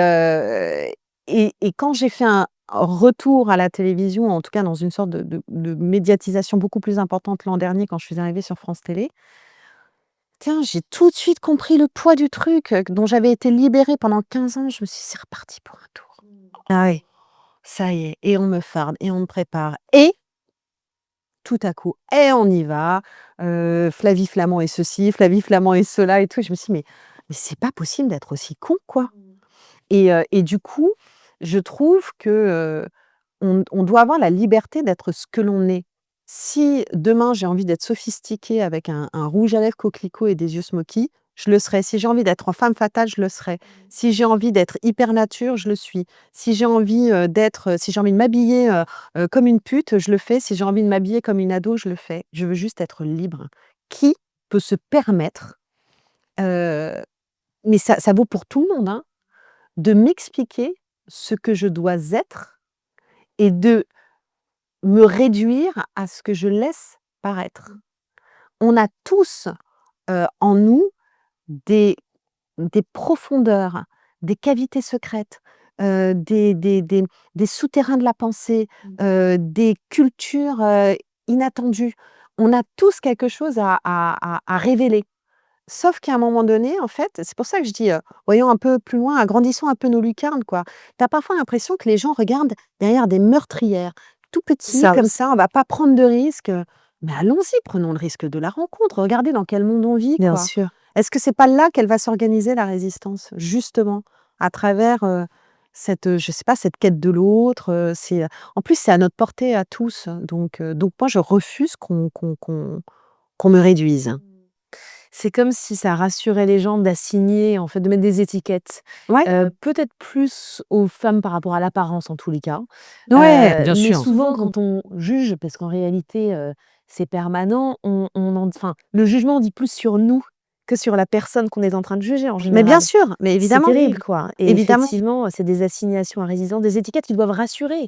[SPEAKER 2] quand j'ai fait un retour à la télévision, en tout cas dans une sorte de médiatisation beaucoup plus importante l'an dernier quand je suis arrivée sur France Télé, tiens, j'ai tout de suite compris le poids du truc, dont j'avais été libérée pendant 15 ans. Je me suis dit: «C'est reparti pour un tour.
[SPEAKER 1] Ah ouais.
[SPEAKER 2] Ça y est et on me farde et on me prépare et tout à coup et on y va, Flavie Flament est ceci, Flavie Flament est cela et tout». Je me suis dit: «Mais c'est pas possible d'être aussi con, quoi». Et du coup, je trouve que, on doit avoir la liberté d'être ce que l'on est. Si demain j'ai envie d'être sophistiquée avec un rouge à lèvres coquelicot et des yeux smoky, je le serai. Si j'ai envie d'être en femme fatale, je le serai. Si j'ai envie d'être hyper nature, je le suis. Si j'ai envie de m'habiller, comme une pute, je le fais. Si j'ai envie de m'habiller comme une ado, je le fais. Je veux juste être libre. Qui peut se permettre, heu, mais ça vaut pour tout le monde, hein, de m'expliquer ce que je dois être et de me réduire à ce que je laisse paraître. On a tous, en nous des profondeurs, des cavités secrètes, des souterrains de la pensée, des cultures, inattendues. On a tous quelque chose à révéler. Sauf qu'à un moment donné, en fait, c'est pour ça que je dis, voyons un peu plus loin, agrandissons un peu nos lucarnes, quoi. Tu as parfois l'impression que les gens regardent derrière des meurtrières, tout
[SPEAKER 1] C'est
[SPEAKER 2] petits
[SPEAKER 1] ça,
[SPEAKER 2] comme ça, on va pas prendre de risques, mais allons-y, prenons le risque de la rencontre. Regardez dans quel monde on vit,
[SPEAKER 1] Bien
[SPEAKER 2] quoi.
[SPEAKER 1] sûr.
[SPEAKER 2] Est-ce que c'est pas là qu'elle va s'organiser la résistance? Justement, à travers, je sais pas, cette quête de l'autre, en plus, c'est à notre portée à tous, donc moi, je refuse qu'on me réduise.
[SPEAKER 1] C'est comme si ça rassurait les gens d'assigner, en fait, de mettre des étiquettes,
[SPEAKER 2] Ouais,
[SPEAKER 1] peut-être plus aux femmes par rapport à l'apparence en tous les cas.
[SPEAKER 2] ouais, bien
[SPEAKER 1] Mais
[SPEAKER 2] sûr.
[SPEAKER 1] souvent quand on juge, parce qu'en réalité, c'est permanent, le jugement dit plus sur nous que sur la personne qu'on est en train de juger en
[SPEAKER 2] Mais bien
[SPEAKER 1] général.
[SPEAKER 2] sûr, mais
[SPEAKER 1] C'est
[SPEAKER 2] évidemment,
[SPEAKER 1] terrible quoi et
[SPEAKER 2] évidemment.
[SPEAKER 1] effectivement, c'est des assignations à résidence, des étiquettes qui doivent rassurer,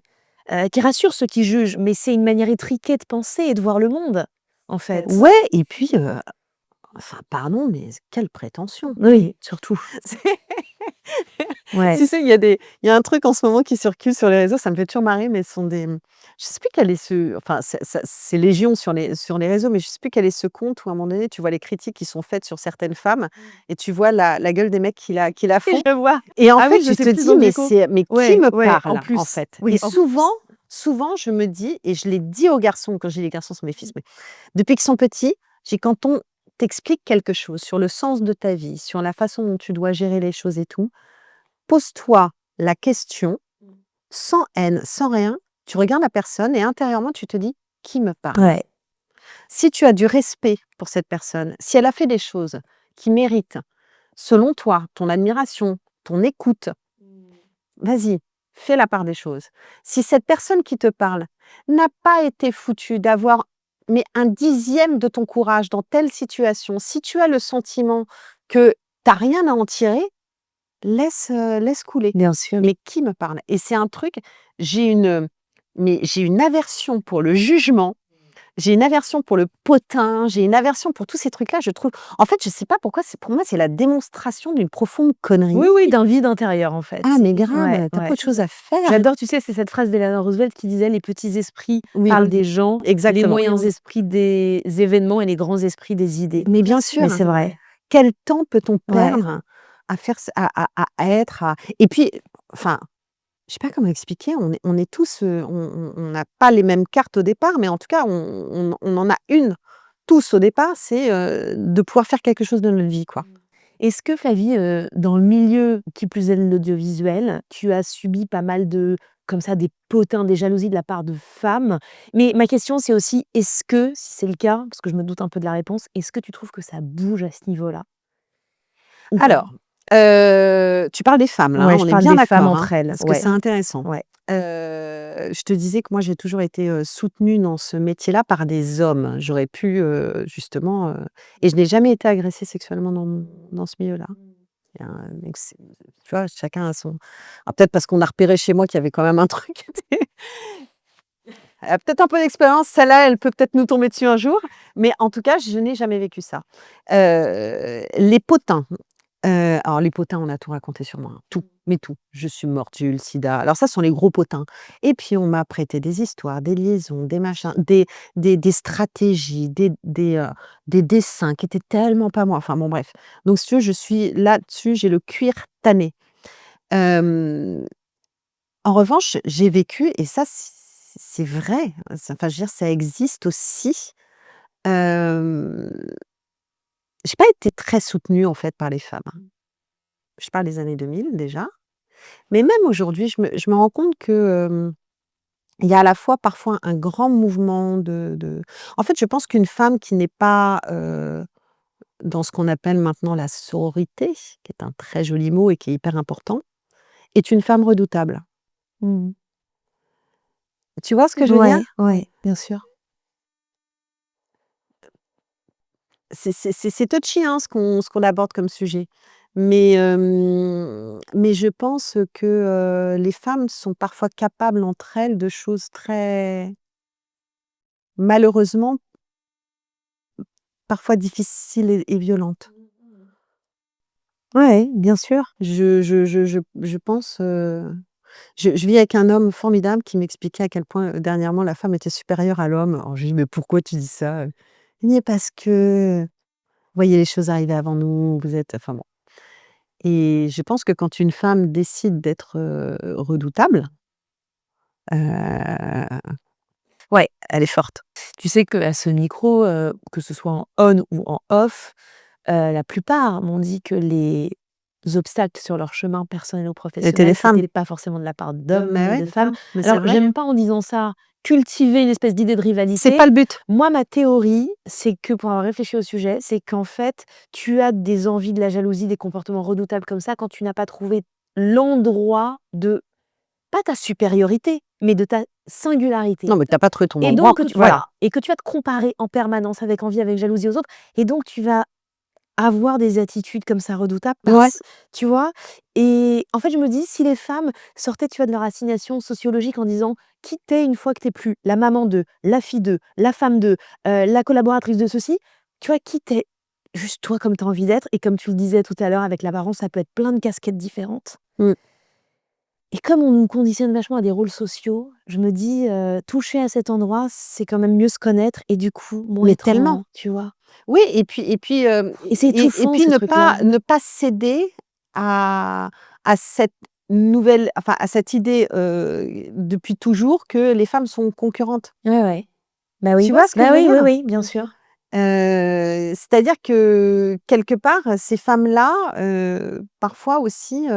[SPEAKER 1] qui rassurent ceux qui jugent, mais c'est une manière étriquée de penser et de voir le monde, en fait.
[SPEAKER 2] Ouais et puis, enfin, pardon, mais quelle prétention,
[SPEAKER 1] Oui,
[SPEAKER 2] surtout. C'est
[SPEAKER 1] ouais.
[SPEAKER 2] tu sais, il y a un truc en ce moment qui circule sur les réseaux, ça me fait toujours marrer, mais ce sont des, je sais plus quel est ce, enfin, c'est légion sur les réseaux, mais je sais plus quel est ce compte où à un moment donné, tu vois les critiques qui sont faites sur certaines femmes et tu vois la gueule des mecs qui la font
[SPEAKER 1] Je vois.
[SPEAKER 2] et en
[SPEAKER 1] Ah
[SPEAKER 2] fait,
[SPEAKER 1] oui, je
[SPEAKER 2] tu
[SPEAKER 1] sais
[SPEAKER 2] te
[SPEAKER 1] plus
[SPEAKER 2] dis:
[SPEAKER 1] dans
[SPEAKER 2] «Mais
[SPEAKER 1] Gecko.
[SPEAKER 2] c'est qui
[SPEAKER 1] Ouais,
[SPEAKER 2] me
[SPEAKER 1] ouais, en
[SPEAKER 2] parle?» en
[SPEAKER 1] plus.
[SPEAKER 2] fait et
[SPEAKER 1] Oui, en
[SPEAKER 2] souvent
[SPEAKER 1] plus.
[SPEAKER 2] souvent je me dis et je l'ai dit aux garçons, quand je dis les garçons, sont mes fils, mais depuis qu'ils sont petits, j'ai quand on t'explique quelque chose sur le sens de ta vie, sur la façon dont tu dois gérer les choses et tout, pose-toi la question, sans haine, sans rien, tu regardes la personne et intérieurement tu te dis: «Qui me parle?»
[SPEAKER 1] Ouais.
[SPEAKER 2] Si tu as du respect pour cette personne, si elle a fait des choses qui méritent, selon toi, ton admiration, ton écoute, vas-y, fais la part des choses. Si cette personne qui te parle n'a pas été foutue d'avoir mais un dixième de ton courage dans telle situation, si tu as le sentiment que tu as rien à en tirer, laisse couler.
[SPEAKER 1] Bien sûr.
[SPEAKER 2] Mais qui me parle? Et c'est un truc, j'ai une, j'ai une aversion pour le jugement, j'ai une aversion pour le potin, j'ai une aversion pour tous ces trucs-là, je trouve en fait, je sais pas pourquoi, c'est pour moi, c'est la démonstration d'une profonde
[SPEAKER 1] Oui,
[SPEAKER 2] connerie.
[SPEAKER 1] oui, d'un vide intérieur, en
[SPEAKER 2] Ah
[SPEAKER 1] fait.
[SPEAKER 2] mais
[SPEAKER 1] Ouais,
[SPEAKER 2] grave, tu pas
[SPEAKER 1] ouais.
[SPEAKER 2] autre chose à faire?
[SPEAKER 1] J'adore, tu sais, c'est cette phrase d'Eleanor Roosevelt qui disait: «Les petits esprits
[SPEAKER 2] Oui,
[SPEAKER 1] parlent des gens, les
[SPEAKER 2] exactement.
[SPEAKER 1] moyens esprits des événements et les grands esprits des idées».
[SPEAKER 2] Mais bien
[SPEAKER 1] Mais
[SPEAKER 2] sûr,
[SPEAKER 1] c'est vrai.
[SPEAKER 2] quel temps peut-on
[SPEAKER 1] Ouais.
[SPEAKER 2] perdre à faire ç à être à et puis, enfin, je sais pas comment expliquer, on est tous, on n'a pas les mêmes cartes au départ, mais en tout cas, on en a une tous au départ, c'est, de pouvoir faire quelque chose de notre vie, quoi.
[SPEAKER 1] Est-ce que Flavie, dans le milieu, qui plus est de l'audiovisuel, tu as subi pas mal de comme ça, des potins, des jalousies de la part de femmes? Mais ma question, c'est aussi, est-ce que, si c'est le cas, parce que je me doute un peu de la réponse, est-ce que tu trouves que ça bouge à ce niveau-là? Ou pas?
[SPEAKER 2] Alors, tu parles des femmes là, hein,
[SPEAKER 1] Ouais, je
[SPEAKER 2] on est
[SPEAKER 1] parle
[SPEAKER 2] bien
[SPEAKER 1] des femmes
[SPEAKER 2] d'accord, hein?
[SPEAKER 1] entre elles.
[SPEAKER 2] Parce que
[SPEAKER 1] Ouais,
[SPEAKER 2] c'est intéressant.
[SPEAKER 1] ouais.
[SPEAKER 2] Je te disais que moi j'ai toujours été, soutenue dans ce métier-là par des hommes. J'aurais pu, justement, et je n'ai jamais été agressée sexuellement dans ce milieu-là. Il y a un ex Tu vois, chacun a son, alors peut-être parce qu'on a repéré chez moi qu'il y avait quand même un truc, elle a peut-être un peu d'expérience, celle-là, elle peut peut-être nous tomber dessus un jour, mais en tout cas, je n'ai jamais vécu ça. Les potins. Alors les potins, on a tout raconté sur moi, hein, tout, mais tout. Je suis morte, j'ai eu le sida. Alors ça, ce sont les gros potins et puis on m'a prêté des histoires, des liaisons, des machins, des stratégies, des dessins qui étaient tellement pas moi. Enfin bon, bref. Donc si tu veux, je suis là-dessus, j'ai le cuir tanné. Hem, En revanche, j'ai vécu et ça, c'est vrai, enfin, je veux dire, ça existe aussi. Hem, j'ai pas été très soutenue, en fait, par les femmes, hein. Je parle des années 2000 déjà. Mais même aujourd'hui, je me rends compte que, il y a à la fois parfois un grand mouvement de en fait, je pense qu'une femme qui n'est pas, dans ce qu'on appelle maintenant la sororité, qui est un très joli mot et qui est hyper important, est une femme redoutable.
[SPEAKER 1] Mmh.
[SPEAKER 2] Tu vois ce que je veux dire?
[SPEAKER 1] Ouais, ouais, bien sûr.
[SPEAKER 2] C'est touchy, hein, ce qu'on aborde comme sujet. Mais je pense que, les femmes sont parfois capables entre elles de choses très malheureusement, parfois difficiles et violentes.
[SPEAKER 1] Ouais, bien sûr.
[SPEAKER 2] Je pense, je vis avec un homme formidable qui m'expliquait à quel point, dernièrement, la femme était supérieure à l'homme. Alors je lui dis: «Mais pourquoi tu dis ça?» Il me dit: «Parce que vous voyez les choses arriver avant nous, vous êtes» enfin bon. Et je pense que quand une femme décide d'être, redoutable, heu, ouais, elle est forte.
[SPEAKER 1] Tu sais qu'à ce micro, que ce soit en on ou en off, la plupart m'ont dit que les obstacles sur leur chemin personnel ou
[SPEAKER 2] C'était les
[SPEAKER 1] professionnel,
[SPEAKER 2] femmes.
[SPEAKER 1] c'était pas forcément de la part
[SPEAKER 2] Mais
[SPEAKER 1] d'hommes, mais
[SPEAKER 2] ouais,
[SPEAKER 1] de femmes.
[SPEAKER 2] mais c'est
[SPEAKER 1] Alors
[SPEAKER 2] vrai.
[SPEAKER 1] j'aime pas en disant ça cultiver une espèce d'idée de
[SPEAKER 2] C'est
[SPEAKER 1] rivalité.
[SPEAKER 2] pas le but.
[SPEAKER 1] Moi, ma théorie, c'est que pour avoir réfléchi au sujet, c'est qu'en fait, tu as des envies, de la jalousie, des comportements redoutables comme ça quand tu n'as pas trouvé l'endroit de pas ta supériorité, mais de ta singularité.
[SPEAKER 2] Non, mais tu as pas trouvé ton
[SPEAKER 1] Et
[SPEAKER 2] endroit,
[SPEAKER 1] donc que tu
[SPEAKER 2] voilà.
[SPEAKER 1] voilà, et que tu vas te comparer en permanence avec envie, avec jalousie aux autres et donc tu vas avoir des attitudes comme ça redoutables
[SPEAKER 2] Ouais.
[SPEAKER 1] tu vois? Et en fait, je me dis, si les femmes sortaient, tu vois, de leur assignation sociologique en disant: «Qui tu es une fois que tu es plus la maman de, la fille de, la femme de, la collaboratrice de ceci», tu vois? Qui tu es, juste toi comme tu as envie d'être et comme tu le disais tout à l'heure avec l'apparence, ça peut être plein de casquettes différentes.
[SPEAKER 2] Mmh.
[SPEAKER 1] Et comme on nous conditionne vachement à des rôles sociaux, je me dis, toucher à cet endroit, c'est quand même mieux se connaître et du coup, moins
[SPEAKER 2] Mais
[SPEAKER 1] être
[SPEAKER 2] tellement.
[SPEAKER 1] tu vois?
[SPEAKER 2] Oui et puis,
[SPEAKER 1] Et c'est
[SPEAKER 2] et
[SPEAKER 1] étouffant
[SPEAKER 2] puis
[SPEAKER 1] ce truc-là.
[SPEAKER 2] ne pas céder à cette nouvelle enfin, à cette idée, depuis toujours que les femmes sont concurrentes.
[SPEAKER 1] Ouais, ouais. Bah oui.
[SPEAKER 2] Tu vois ce que
[SPEAKER 1] Bah
[SPEAKER 2] je veux
[SPEAKER 1] oui, oui,
[SPEAKER 2] dire?
[SPEAKER 1] oui, bien sûr.
[SPEAKER 2] C'est-à-dire que quelque part, ces femmes-là, parfois aussi,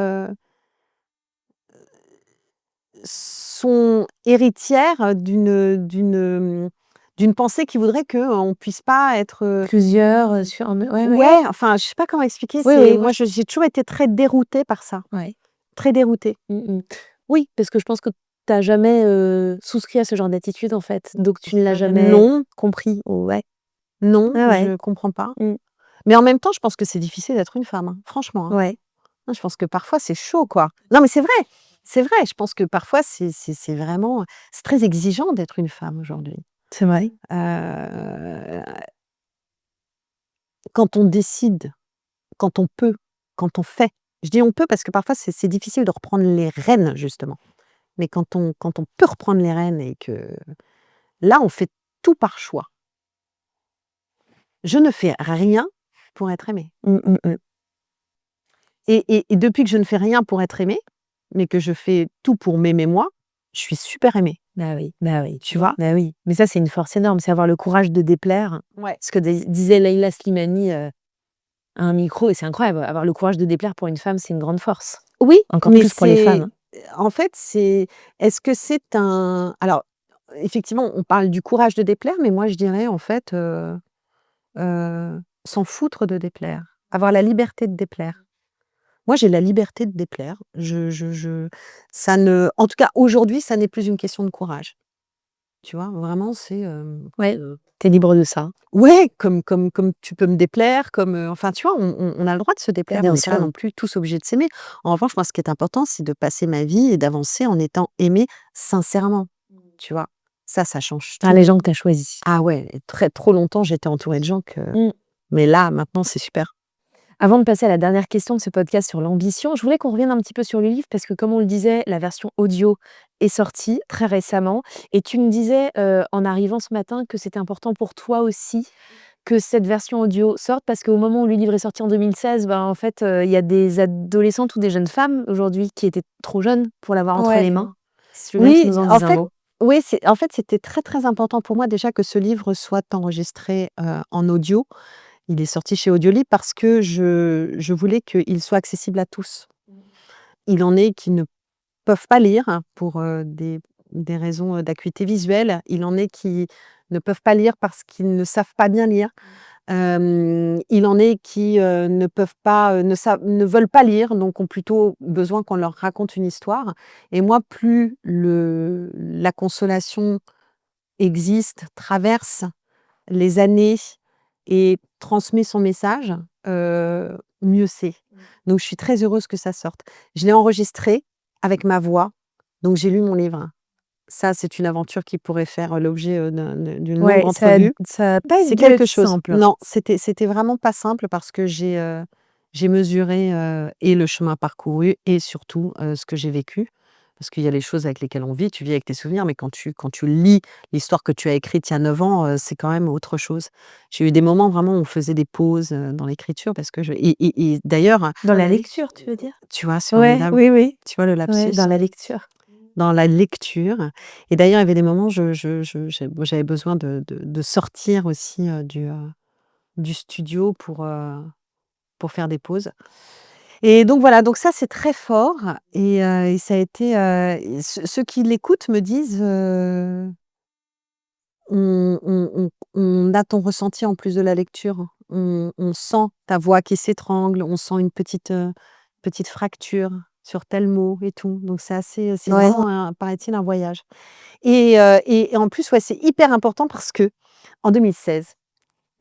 [SPEAKER 2] sont héritières d'une pensée qui voudrait qu'on puisse pas être,
[SPEAKER 1] Plusieurs, sur un ouais, ouais.
[SPEAKER 2] ouais, enfin, je sais pas comment expliquer,
[SPEAKER 1] Oui,
[SPEAKER 2] c'est
[SPEAKER 1] oui, moi
[SPEAKER 2] moi
[SPEAKER 1] je
[SPEAKER 2] j'ai toujours été très déroutée par ça,
[SPEAKER 1] ouais.
[SPEAKER 2] très déroutée.
[SPEAKER 1] Mmh. Oui, parce que je pense que tu as jamais, souscrit à ce genre d'attitude, en fait, donc tu ne l'as jamais
[SPEAKER 2] Non,
[SPEAKER 1] compris. Ouais.
[SPEAKER 2] non,
[SPEAKER 1] Ouais, ouais.
[SPEAKER 2] je comprends pas.
[SPEAKER 1] Mmh.
[SPEAKER 2] Mais en même temps, je pense que c'est difficile d'être une femme, hein, franchement, hein.
[SPEAKER 1] Ouais.
[SPEAKER 2] Non, je pense que parfois c'est chaud, quoi. Non, mais c'est vrai, je pense que parfois c'est vraiment c'est très exigeant d'être une femme aujourd'hui.
[SPEAKER 1] C'est vrai.
[SPEAKER 2] Heu, Quand on décide, quand on peut, quand on fait. Je dis on peut parce que parfois c'est difficile de reprendre les rênes justement. Mais quand on peut reprendre les rênes et que là, on fait tout par choix. Je ne fais rien pour être aimée
[SPEAKER 1] Mmh.
[SPEAKER 2] et depuis que je ne fais rien pour être aimée, mais que je fais tout pour m'aimer moi, je suis super aimée,
[SPEAKER 1] Bah oui, bah oui.
[SPEAKER 2] tu vois?
[SPEAKER 1] Bah oui. Mais ça, c'est une force énorme, c'est avoir le courage de déplaire.
[SPEAKER 2] Ouais.
[SPEAKER 1] Ce que disait Leïla Slimani, à un micro et c'est incroyable, avoir le courage de déplaire pour une femme, c'est une grande force.
[SPEAKER 2] Oui,
[SPEAKER 1] Encore
[SPEAKER 2] mais
[SPEAKER 1] plus pour les
[SPEAKER 2] c'est
[SPEAKER 1] femmes.
[SPEAKER 2] en fait, c'est est-ce que c'est un alors, effectivement, on parle du courage de déplaire, mais moi je dirais en fait, s'en foutre de déplaire, avoir la liberté de déplaire. Moi, j'ai la liberté de déplaire. Je ça ne en tout cas, aujourd'hui, ça n'est plus une question de courage. Tu vois? Vraiment, c'est,
[SPEAKER 1] Ouais, tu es libre de ça.
[SPEAKER 2] ouais, comme tu peux me déplaire, comme, enfin, tu vois? On a le droit de se
[SPEAKER 1] Bah
[SPEAKER 2] déplaire. On
[SPEAKER 1] bien
[SPEAKER 2] n'est pas
[SPEAKER 1] sûr.
[SPEAKER 2] non plus tous obligés de s'aimer. En revanche, moi, ce qui est important, c'est de passer ma vie et d'avancer en étant aimée sincèrement, tu vois? Ça change
[SPEAKER 1] Par
[SPEAKER 2] tout.
[SPEAKER 1] les gens que tu as choisis.
[SPEAKER 2] Ah ouais, et très trop longtemps, j'étais entourée de gens que
[SPEAKER 1] Mmh.
[SPEAKER 2] mais là, maintenant, c'est super.
[SPEAKER 1] Avant de passer à la dernière question de ce podcast sur l'ambition, je voulais qu'on revienne un petit peu sur le livre parce que comme on le disait, la version audio est sortie très récemment et tu me disais, en arrivant ce matin que c'était important pour toi aussi que cette version audio sorte parce qu'au moment où le livre est sorti en 2016, ben, en fait, il y a des adolescentes ou des jeunes femmes aujourd'hui qui étaient trop jeunes pour l'avoir entre les
[SPEAKER 2] Ouais.
[SPEAKER 1] mains. Si tu veux bien que tu
[SPEAKER 2] Oui,
[SPEAKER 1] nous en
[SPEAKER 2] en
[SPEAKER 1] dises un
[SPEAKER 2] fait
[SPEAKER 1] mot?
[SPEAKER 2] oui, c'était très, très important pour moi déjà que ce livre soit enregistré, en audio. Il est sorti chez Audiolib parce que je voulais qu'il soit accessible à tous. Il en est qui ne peuvent pas lire pour, des raisons, d'acuité visuelle. Il en est qui ne peuvent pas lire parce qu'ils ne savent pas bien lire. Il en est qui, ne peuvent pas, ne veulent pas lire, donc ont plutôt besoin qu'on leur raconte une histoire et moi, plus la consolation existe, traverse les années et transmet son message, mieux c'est. Donc je suis très heureuse que ça sorte. Je l'ai enregistré avec ma voix, donc j'ai lu mon livre. Ça, c'est une aventure qui pourrait faire l'objet, d'une longue
[SPEAKER 1] Ouais,
[SPEAKER 2] entrevue.
[SPEAKER 1] ça a pas
[SPEAKER 2] C'est
[SPEAKER 1] dû être
[SPEAKER 2] quelque chose.
[SPEAKER 1] simple.
[SPEAKER 2] Non, c'était vraiment pas simple parce que j'ai mesuré, et le chemin parcouru et surtout, ce que j'ai vécu. Parce qu'il y a les choses avec lesquelles on vit, tu vis avec tes souvenirs, mais quand tu lis l'histoire que tu as écrite il y a 9 ans, c'est quand même autre chose. J'ai eu des moments vraiment où on faisait des pauses, dans l'écriture parce que je et d'ailleurs,
[SPEAKER 1] Dans la lecture, tu veux dire?
[SPEAKER 2] tu vois, c'est
[SPEAKER 1] Ouais,
[SPEAKER 2] formidable.
[SPEAKER 1] oui, oui.
[SPEAKER 2] Tu vois le
[SPEAKER 1] Ouais,
[SPEAKER 2] lapsus?
[SPEAKER 1] dans la lecture.
[SPEAKER 2] dans la lecture et d'ailleurs, il y avait des moments, j'avais besoin de sortir aussi, du studio pour faire des pauses et donc voilà, donc ça, c'est très fort et ça a été, et ceux qui l'écoutent me disent, on a ton ressenti en plus de la lecture. On sent ta voix qui s'étrangle, on sent une petite fracture sur tel mot et tout. Donc c'est
[SPEAKER 1] Ouais.
[SPEAKER 2] vraiment un paraît-il, un voyage et en plus, ouais, c'est hyper important parce qu'en 2016,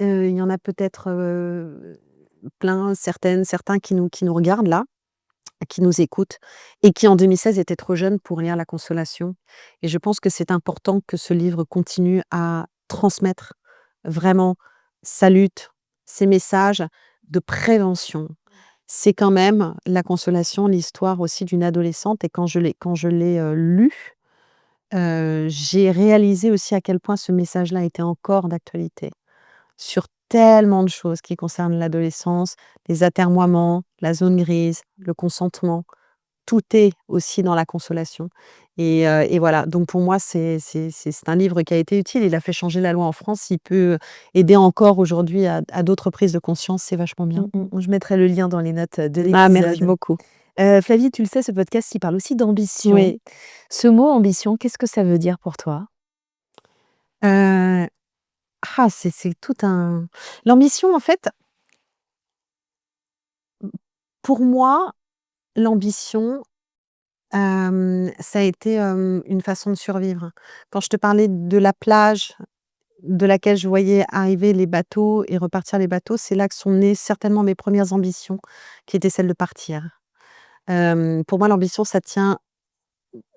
[SPEAKER 2] il y en a peut-être, plein, certains qui nous regardent là, qui nous écoutent et qui en 2016 étaient trop jeunes pour lire La Consolation et je pense que c'est important que ce livre continue à transmettre vraiment sa lutte, ses messages de prévention. C'est quand même La Consolation, l'histoire aussi d'une adolescente et quand je l'ai, lu, j'ai réalisé aussi à quel point ce message-là était encore d'actualité sur tellement de choses qui concernent l'adolescence, les atermoiements, la zone grise, le consentement. Tout est aussi dans La Consolation et voilà, donc pour moi, c'est un livre qui a été utile. Il a fait changer la loi en France. Il peut aider encore aujourd'hui à d'autres prises de conscience. C'est vachement bien.
[SPEAKER 1] Je mettrai le lien dans les notes, de
[SPEAKER 2] Ah, merci
[SPEAKER 1] l'épisode.
[SPEAKER 2] beaucoup.
[SPEAKER 1] Flavie, tu le sais, ce podcast, il parle aussi d'ambition.
[SPEAKER 2] Oui,
[SPEAKER 1] Ce mot ambition, qu'est-ce que ça veut dire pour toi?
[SPEAKER 2] heu, c'est tout un l'ambition, en fait, pour moi, l'ambition, ça a été, une façon de survivre. Quand je te parlais de la plage de laquelle je voyais arriver les bateaux et repartir les bateaux, c'est là que sont nées certainement mes premières ambitions, qui étaient celles de partir. Pour moi, l'ambition, ça tient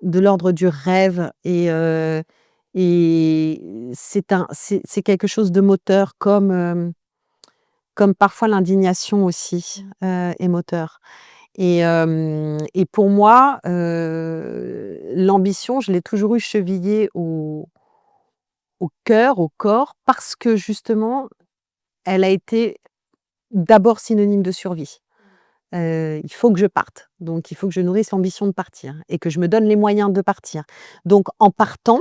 [SPEAKER 2] de l'ordre du rêve et c'est quelque chose de moteur comme parfois l'indignation aussi, est moteur et pour moi, l'ambition, je l'ai toujours eu chevillée au cœur, au corps, parce que justement, elle a été d'abord synonyme de survie. Il faut que je parte, donc il faut que je nourrisse l'ambition de partir et que je me donne les moyens de partir. Donc en partant,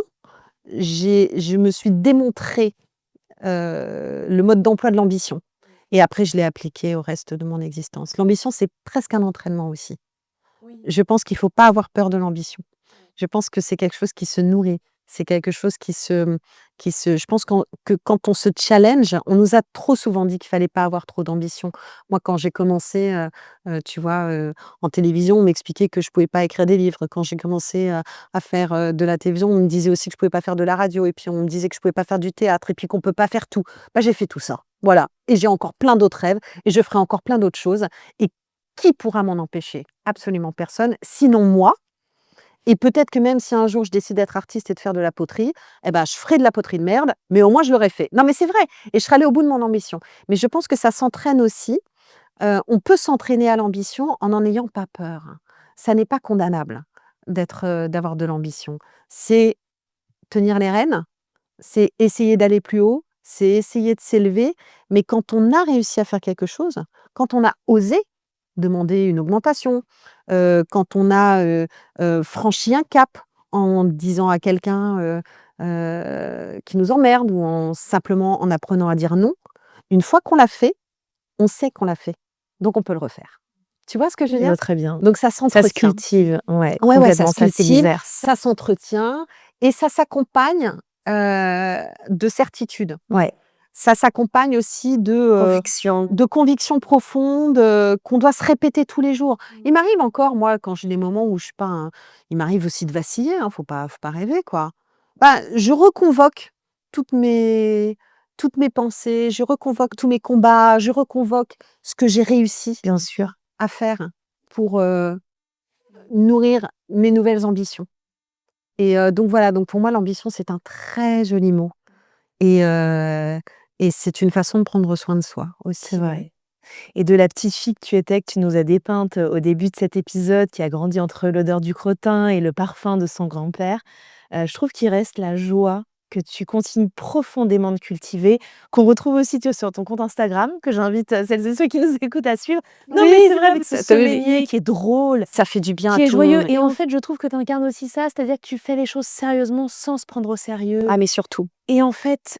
[SPEAKER 2] je me suis démontré, le mode d'emploi de l'ambition et après je l'ai appliqué au reste de mon existence. L'ambition, c'est presque un entraînement aussi. Je pense qu'il faut pas avoir peur de l'ambition. Je pense que c'est quelque chose qui se nourrit. C'est quelque chose qui se je pense que quand on se challenge, on nous a trop souvent dit qu'il fallait pas avoir trop d'ambition. Moi, quand j'ai commencé, tu vois, en télévision, on m'expliquait que je pouvais pas écrire des livres. Quand j'ai commencé, à faire, de la télévision, on me disait aussi que je pouvais pas faire de la radio et puis on me disait que je pouvais pas faire du théâtre et puis qu'on peut pas faire tout. Bah, j'ai fait tout ça, voilà et j'ai encore plein d'autres rêves et je ferai encore plein d'autres choses et qui pourra m'en empêcher? Absolument personne, sinon moi et peut-être que même si un jour je décide d'être artiste et de faire de la poterie, eh ben, je ferai de la poterie de merde, mais au moins je l'aurais fait. Non, mais c'est vrai et je serai allée au bout de mon ambition. Mais je pense que ça s'entraîne aussi, on peut s'entraîner à l'ambition en n'en ayant pas peur. Ça n'est pas condamnable d'avoir de l'ambition. C'est tenir les rênes, c'est essayer d'aller plus haut, c'est essayer de s'élever, mais quand on a réussi à faire quelque chose, quand on a osé demander une augmentation, quand on a, franchi un cap en disant à quelqu'un, qui nous emmerde ou simplement en apprenant à dire non, une fois qu'on l'a fait, on sait qu'on l'a fait, donc on peut le refaire. Tu vois ce que je veux
[SPEAKER 1] Je
[SPEAKER 2] dire?
[SPEAKER 1] vois très bien.
[SPEAKER 2] Donc ça
[SPEAKER 1] Ça se
[SPEAKER 2] s'entretient.
[SPEAKER 1] cultive, ouais,
[SPEAKER 2] Ouais, ouais, ça
[SPEAKER 1] complètement,
[SPEAKER 2] se
[SPEAKER 1] ça
[SPEAKER 2] cultive,
[SPEAKER 1] s'exerce.
[SPEAKER 2] ça s'entretient et ça s'accompagne, de certitudes.
[SPEAKER 1] Ouais,
[SPEAKER 2] Ça s'accompagne aussi
[SPEAKER 1] conviction.
[SPEAKER 2] de convictions profondes, qu'on doit se répéter tous les jours. Il m'arrive encore, moi, quand j'ai des moments où je suis pas il m'arrive aussi de vaciller, hein, faut pas rêver, quoi. Bah, je reconvoque toutes mes toutes mes pensées, je reconvoque tous mes combats, je reconvoque ce que j'ai réussi
[SPEAKER 1] Bien sûr.
[SPEAKER 2] à faire pour, nourrir mes nouvelles ambitions donc voilà, donc pour moi, l'ambition, c'est un très joli mot et heu et c'est une façon de prendre soin de soi
[SPEAKER 1] C'est
[SPEAKER 2] aussi.
[SPEAKER 1] vrai. Et de la petite fille que tu étais, que tu nous as dépeinte, au début de cet épisode, qui a grandi entre l'odeur du crottin et le parfum de son grand-père, je trouve qu'il reste la joie que tu continues profondément de cultiver, qu'on retrouve aussi, tu vois, sur ton compte Instagram, que j'invite, celles et ceux qui nous écoutent à suivre. Non, mais
[SPEAKER 2] Oui,
[SPEAKER 1] c'est vrai, avec ce sommelier qui est drôle,
[SPEAKER 2] ça fait du bien à
[SPEAKER 1] qui est
[SPEAKER 2] tout le
[SPEAKER 1] joyeux
[SPEAKER 2] monde.
[SPEAKER 1] et en fait, je trouve que tu incarnes aussi ça, c'est-à-dire que tu fais les choses sérieusement sans se prendre au sérieux
[SPEAKER 2] Ah mais surtout,
[SPEAKER 1] et en fait,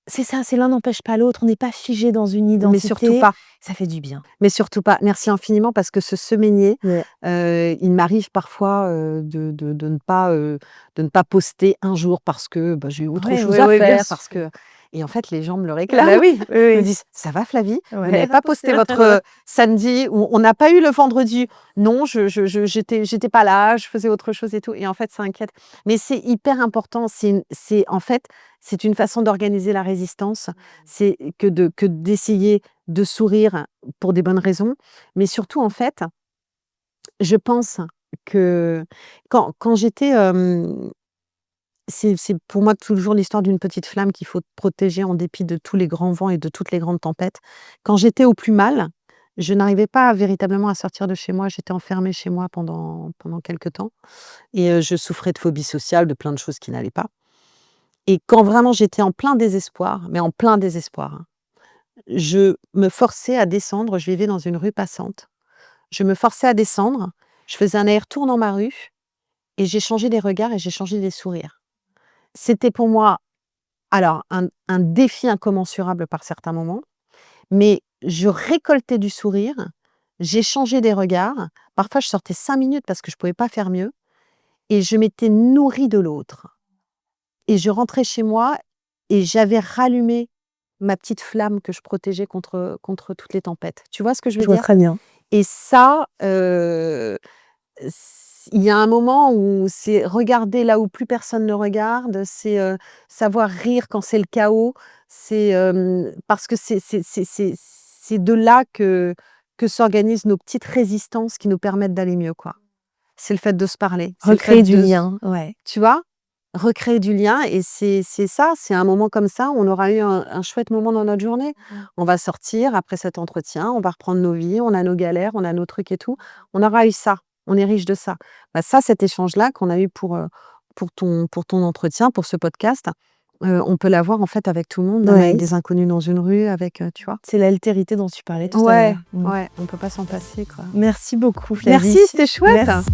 [SPEAKER 1] c'est ça, c'est l'un n'empêche pas l'autre, on n'est pas figé dans une
[SPEAKER 2] mais surtout
[SPEAKER 1] identité,
[SPEAKER 2] pas.
[SPEAKER 1] ça fait du bien.
[SPEAKER 2] Mais surtout pas. Merci infiniment parce que ce semainier,
[SPEAKER 1] Ouais.
[SPEAKER 2] il m'arrive parfois, de ne pas poster un jour parce que, bah, j'ai autre
[SPEAKER 1] Ouais,
[SPEAKER 2] chose
[SPEAKER 1] ouais,
[SPEAKER 2] à
[SPEAKER 1] ouais, bien
[SPEAKER 2] faire,
[SPEAKER 1] sûr.
[SPEAKER 2] parce que et en fait, les gens me le
[SPEAKER 1] Bah
[SPEAKER 2] réclament.
[SPEAKER 1] oui, oui,
[SPEAKER 2] Ils me
[SPEAKER 1] oui.
[SPEAKER 2] disent: «Ça va Flavie? Vous
[SPEAKER 1] Ouais.
[SPEAKER 2] n'avez pas posté votre, samedi ou on n'a pas eu le vendredi?» «Non, j'étais pas là, je faisais autre chose et tout» et en fait, ça inquiète. Mais c'est hyper important, c'est en fait, c'est une façon d'organiser la résistance, c'est que d'essayer de sourire pour des bonnes raisons, mais surtout, en fait, je pense que quand j'étais, c'est pour moi toujours l'histoire d'une petite flamme qu'il faut protéger en dépit de tous les grands vents et de toutes les grandes tempêtes. Quand j'étais au plus mal, je n'arrivais pas véritablement à sortir de chez moi. J'étais enfermée chez moi pendant quelque temps et je souffrais de phobie sociale, de plein de choses qui n'allaient pas et quand vraiment j'étais en plein désespoir, mais en plein désespoir, hein, je me forçais à descendre. Je vivais dans une rue passante. Je me forçais à descendre, je faisais un aller-retour dans ma rue et j'échangeais des regards et j'échangeais des sourires. C'était pour moi, alors un défi incommensurable par certains moments, mais je récoltais du sourire, j'échangeais des regards. Parfois, je sortais 5 minutes parce que je pouvais pas faire mieux et je m'étais nourrie de l'autre et je rentrais chez moi et j'avais rallumé ma petite flamme que je protégeais contre toutes les tempêtes. Tu vois ce que je veux
[SPEAKER 1] Je vois
[SPEAKER 2] dire?
[SPEAKER 1] très bien.
[SPEAKER 2] Et ça, il y a un moment où c'est regarder là où plus personne ne regarde, c'est, savoir rire quand c'est le chaos, c'est, parce que c'est de là que s'organisent nos petites résistances qui nous permettent d'aller mieux, quoi. C'est le fait de se parler, c'est le
[SPEAKER 1] Recréer
[SPEAKER 2] fait
[SPEAKER 1] du
[SPEAKER 2] de s
[SPEAKER 1] lien, ouais.
[SPEAKER 2] tu vois? Recréer du lien et c'est ça, c'est un moment comme ça, on aura eu un chouette moment dans notre journée. On va sortir après cet entretien, on va reprendre nos vies, on a nos galères, on a nos trucs et tout. On aura eu ça, on est riche de ça. Bah, ça, cet échange-là qu'on a eu pour ton entretien, pour ce podcast, on peut l'avoir en fait avec tout le monde, même avec
[SPEAKER 1] Ouais,
[SPEAKER 2] des inconnus dans une rue, avec, tu vois?
[SPEAKER 1] c'est l'altérité dont tu parlais tout à
[SPEAKER 2] Ouais,
[SPEAKER 1] l'heure. Mmh.
[SPEAKER 2] ouais, on peut pas s'en passer, quoi.
[SPEAKER 1] Merci beaucoup Flavie.
[SPEAKER 2] Merci, c'était chouette!
[SPEAKER 1] Merci.